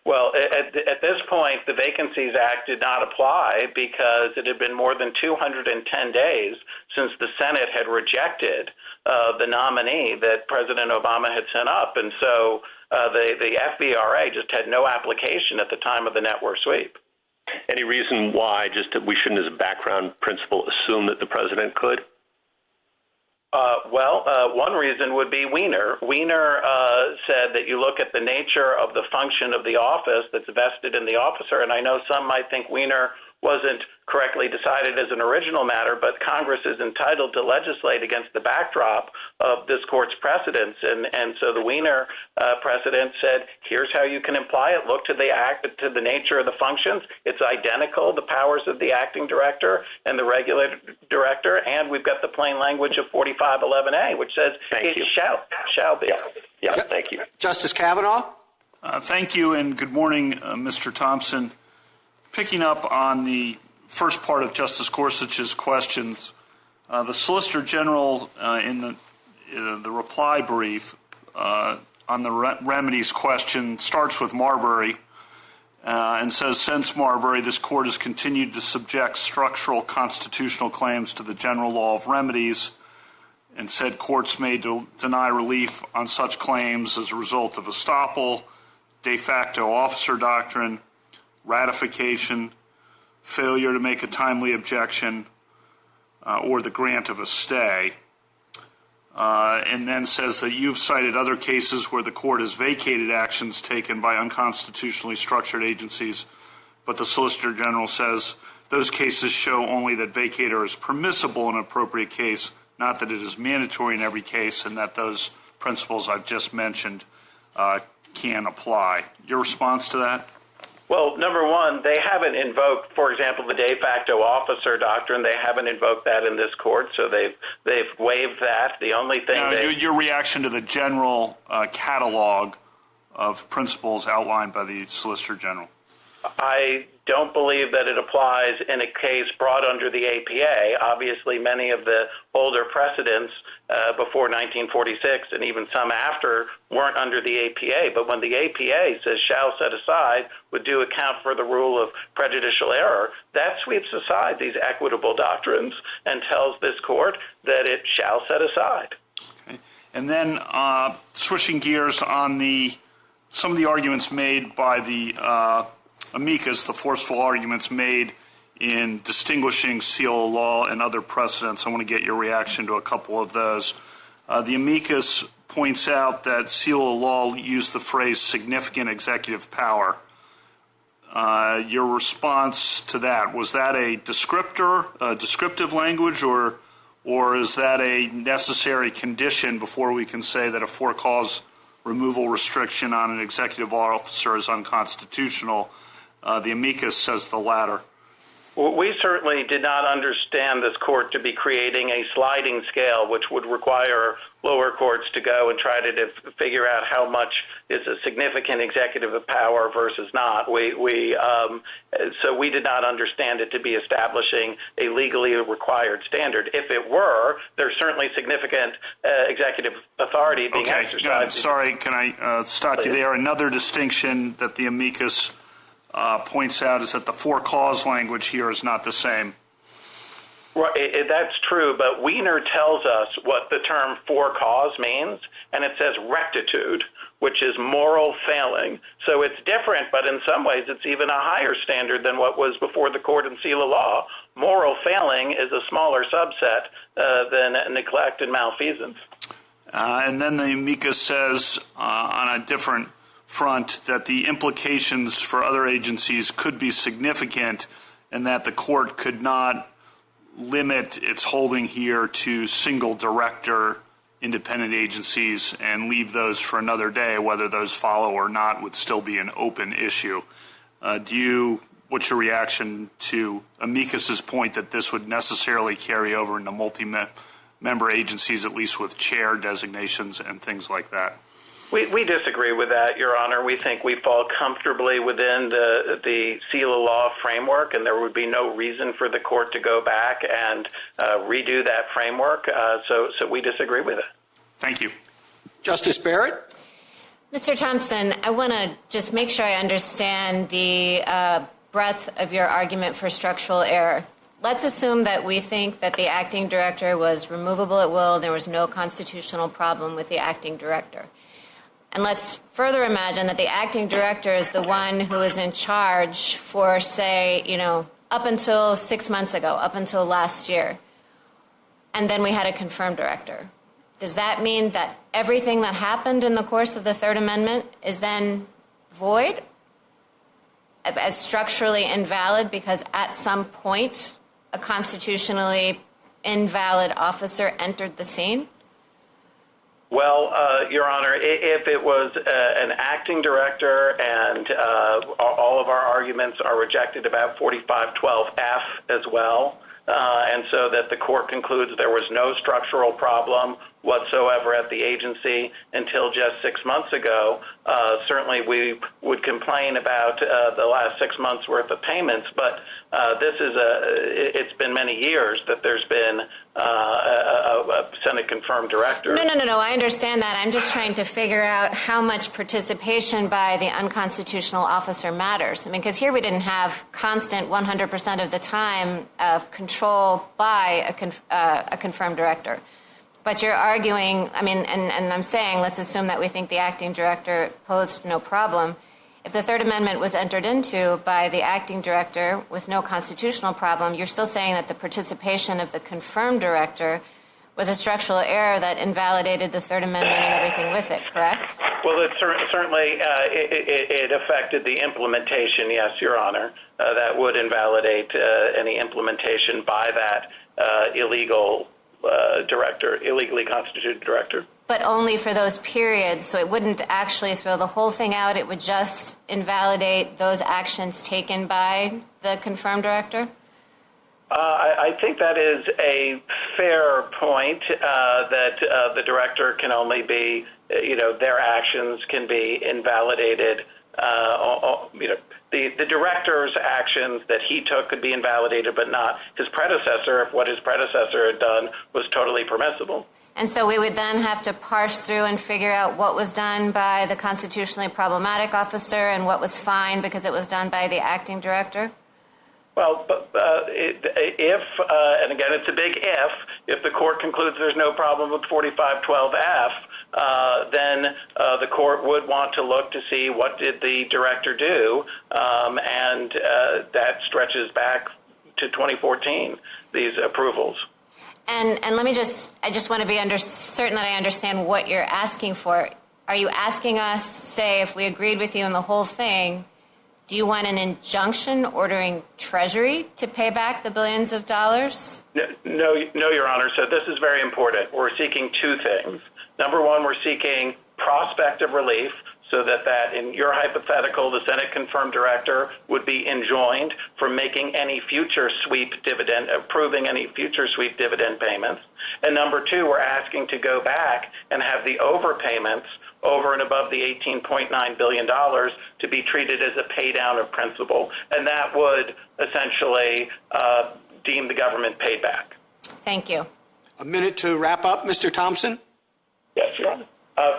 Well, at this point, the Vacancies Act did not apply because it had been more than 210 days since the Senate had rejected the nominee that President Obama had sent up. And so the FVRA just had no application at the time of the net worth sweep. Any reason why just that we shouldn't, as a background principle, assume that the president could? One reason would be Wiener. Wiener said that you look at the nature of the function of the office that's vested in the officer, and I know some might think Wiener wasn't correctly decided as an original matter, but Congress is entitled to legislate against the backdrop of this court's precedents. And so the Wiener precedent said, here's how you can apply it. Look to the act, to the nature of the functions. It's identical, the powers of the acting director and the regulator director, and we've got the plain language of 4511A, which says it shall be. Yeah, thank you. Justice Kavanaugh? Thank you, and good morning, Mr. Thompson. Picking up on the first part of Justice Gorsuch's questions, the Solicitor General in the reply brief on the remedies question starts with Marbury and says, since Marbury, this court has continued to subject structural constitutional claims to the general law of remedies, and said courts may deny relief on such claims as a result of estoppel, de facto officer doctrine, ratification, failure to make a timely objection, or the grant of a stay. And then says that you've cited other cases where the court has vacated actions taken by unconstitutionally structured agencies, but the Solicitor General says those cases show only that vacator is permissible in an appropriate case, not that it is mandatory in every case, and that those principles I've just mentioned can apply. Your response to that? Well, number one, they haven't invoked, for example, the de facto officer doctrine. They haven't invoked that in this court, so they've waived that. The only thing your reaction to the general catalog of principles outlined by the Solicitor General. I don't believe that it applies in a case brought under the APA. Obviously, many of the older precedents before 1946 and even some after weren't under the APA. But when the APA says shall set aside with due account for the rule of prejudicial error, that sweeps aside these equitable doctrines and tells this court that it shall set aside. Okay. And then switching gears on some of the arguments made by the amicus, the forceful arguments made in distinguishing seal of law and other precedents. I want to get your reaction to a couple of those. The amicus points out that seal of law used the phrase significant executive power. Your response to that, was that a descriptive language, or is that a necessary condition before we can say that a for-cause removal restriction on an executive officer is unconstitutional? The amicus says the latter. Well, we certainly did not understand this court to be creating a sliding scale, which would require lower courts to go and try to figure out how much is a significant executive power versus not. So we did not understand it to be establishing a legally required standard. If it were, there's certainly significant executive authority being exercised. Sorry, can I stop you there? Another distinction that the amicus points out is that the for-cause language here is not the same. Right, that's true, but Wiener tells us what the term for-cause means, and it says rectitude, which is moral failing. So it's different, but in some ways it's even a higher standard than what was before the court in seal of law. Moral failing is a smaller subset than neglect and malfeasance. And then the amicus says on a different front that the implications for other agencies could be significant, and that the court could not limit its holding here to single director independent agencies and leave those for another day. Whether those follow or not would still be an open issue. What's your reaction to amicus's point that this would necessarily carry over into multi-member agencies, at least with chair designations and things like that? We disagree with that, Your Honor. We think we fall comfortably within the seal of law framework, and there would be no reason for the court to go back and redo that framework. So we disagree with it. Thank you. Justice Barrett? Mr. Thompson, I want to just make sure I understand the breadth of your argument for structural error. Let's assume that we think that the acting director was removable at will. There was no constitutional problem with the acting director. And let's further imagine that the acting director is the one who is in charge for, say, up until 6 months ago, up until last year. And then we had a confirmed director. Does that mean that everything that happened in the course of the Third Amendment is then void, as structurally invalid, because at some point a constitutionally invalid officer entered the scene? Well, Your Honor, if it was an acting director, and all of our arguments are rejected about 4512F as well, and so that the court concludes there was no structural problem whatsoever at the agency until just 6 months ago. Certainly we would complain about the last 6 months worth of payments, but it's been many years that there's been a Senate confirmed director. No, I understand that. I'm just trying to figure out how much participation by the unconstitutional officer matters. I mean, because here we didn't have constant 100% of the time of control by a confirmed director. But you're arguing, I mean, and I'm saying, let's assume that we think the acting director posed no problem. If the Third Amendment was entered into by the acting director with no constitutional problem, you're still saying that the participation of the confirmed director was a structural error that invalidated the Third Amendment and everything with it, correct? Well, it certainly it affected the implementation, yes, Your Honor. That would invalidate any implementation by that illegally constituted director. But only for those periods, so it wouldn't actually throw the whole thing out. It would just invalidate those actions taken by the confirmed director? I think that is a fair point, that the director can only be, their actions can be invalidated. The director's actions that he took could be invalidated, but not his predecessor if what his predecessor had done was totally permissible. And so we would then have to parse through and figure out what was done by the constitutionally problematic officer and what was fine because it was done by the acting director? Well, if, and again, it's a big if the court concludes there's no problem with 4512F, then the court would want to look to see what did the director do, and that stretches back to 2014, these approvals. And let me I just want to be certain that I understand what you're asking for. Are you asking us, say, if we agreed with you on the whole thing, do you want an injunction ordering Treasury to pay back the billions of dollars? No, Your Honor. So this is very important. We're seeking two things. Number one, we're seeking prospective relief so that in your hypothetical, the Senate confirmed director would be enjoined from making any future sweep dividend, approving any future sweep dividend payments. And number two, we're asking to go back and have the overpayments over and above the $18.9 billion to be treated as a pay down of principal. And that would essentially deem the government paid back. Thank you. A minute to wrap up, Mr. Thompson. Yes, Your Honor.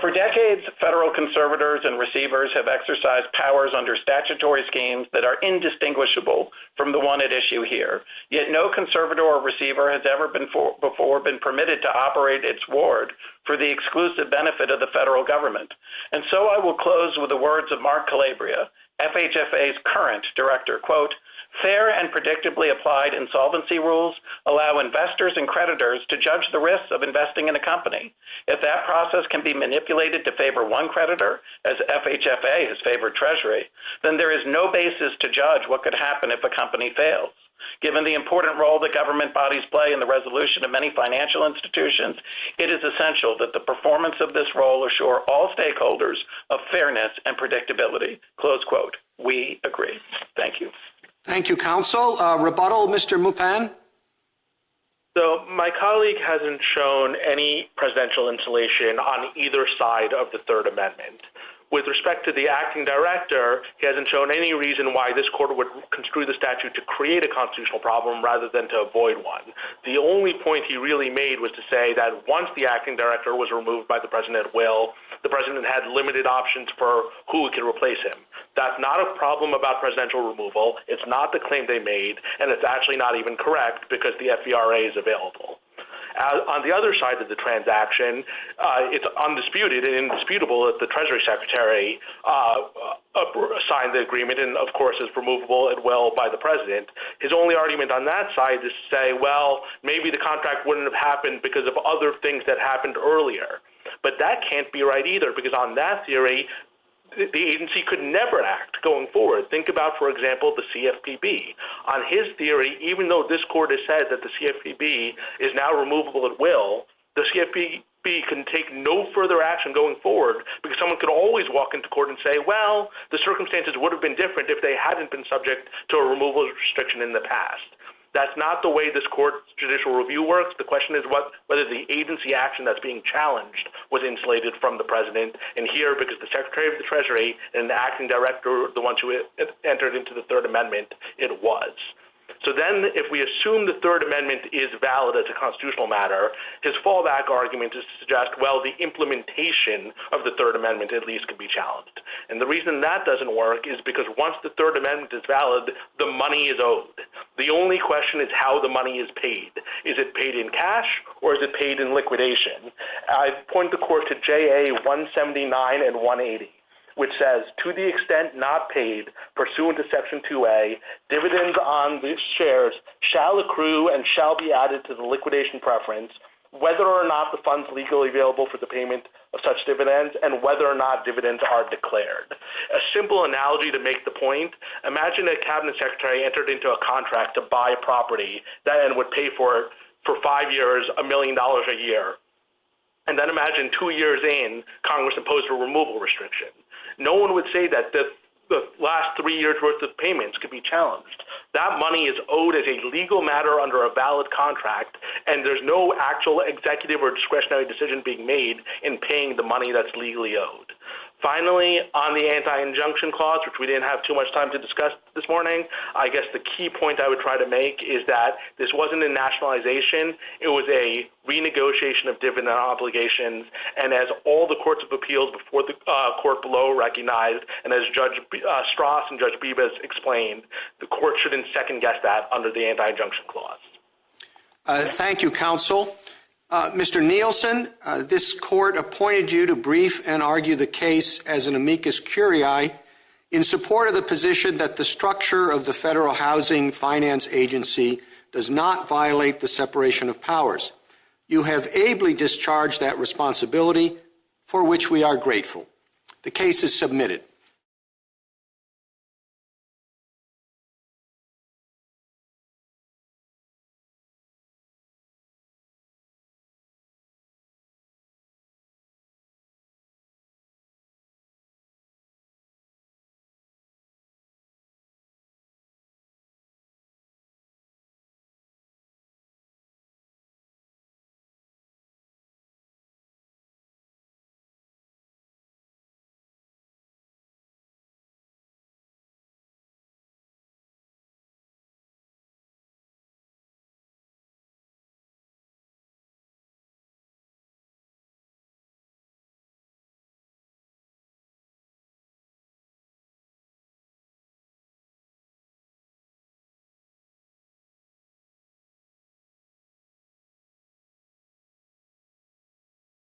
For decades, federal conservators and receivers have exercised powers under statutory schemes that are indistinguishable from the one at issue here. Yet no conservator or receiver has ever before been permitted to operate its ward for the exclusive benefit of the federal government. And so I will close with the words of Mark Calabria, FHFA's current director, quote, "Fair and predictably applied insolvency rules allow investors and creditors to judge the risks of investing in a company. If that process can be manipulated to favor one creditor, as FHFA has favored Treasury, then there is no basis to judge what could happen if a company fails. Given the important role that government bodies play in the resolution of many financial institutions, it is essential that the performance of this role assure all stakeholders of fairness and predictability." Close quote. We agree. Thank you. Thank you, counsel. Rebuttal, Mr. Mnuchin. So my colleague hasn't shown any presidential insulation on either side of the Third Amendment. With respect to the acting director, he hasn't shown any reason why this court would construe the statute to create a constitutional problem rather than to avoid one. The only point he really made was to say that once the acting director was removed by the president at will, the president had limited options for who could replace him. That's not a problem about presidential removal. It's not the claim they made, and it's actually not even correct because the FVRA is available. On the other side of the transaction, it's undisputed and indisputable that the Treasury Secretary signed the agreement and, of course, is removable at will by the president. His only argument on that side is to say, well, maybe the contract wouldn't have happened because of other things that happened earlier. But that can't be right either, because on that theory, the agency could never act going forward. Think about, for example, the CFPB. On his theory, even though this court has said that the CFPB is now removable at will, the CFPB can take no further action going forward because someone could always walk into court and say, well, the circumstances would have been different if they hadn't been subject to a removal restriction in the past. That's not the way this court's judicial review works. The question is whether the agency action that's being challenged was insulated from the president. And here, because the Secretary of the Treasury and the acting director were the ones who entered into the Third Amendment, it was. So then if we assume the Third Amendment is valid as a constitutional matter, his fallback argument is to suggest, well, the implementation of the Third Amendment at least could be challenged. And the reason that doesn't work is because once the Third Amendment is valid, the money is owed. The only question is how the money is paid. Is it paid in cash or is it paid in liquidation? I point the court to JA 179 and 180. Which says, to the extent not paid pursuant to Section 2A, dividends on the shares shall accrue and shall be added to the liquidation preference, whether or not the funds legally available for the payment of such dividends and whether or not dividends are declared. A simple analogy to make the point, imagine a cabinet secretary entered into a contract to buy property and would pay for it for 5 years, $1 million a year. And then imagine 2 years in, Congress imposed a removal restriction. No one would say that the last 3 years' worth of payments could be challenged. That money is owed as a legal matter under a valid contract, and there's no actual executive or discretionary decision being made in paying the money that's legally owed. Finally, on the anti-injunction clause, which we didn't have too much time to discuss this morning, I guess the key point I would try to make is that this wasn't a nationalization. It was a renegotiation of dividend obligations. And as all the courts of appeals before the court below recognized, and as Judge Strauss and Judge Bibas explained, the court shouldn't second-guess that under the anti-injunction clause. Thank you, counsel. Mr. Nielsen, this court appointed you to brief and argue the case as an amicus curiae in support of the position that the structure of the Federal Housing Finance Agency does not violate the separation of powers. You have ably discharged that responsibility, for which we are grateful. The case is submitted.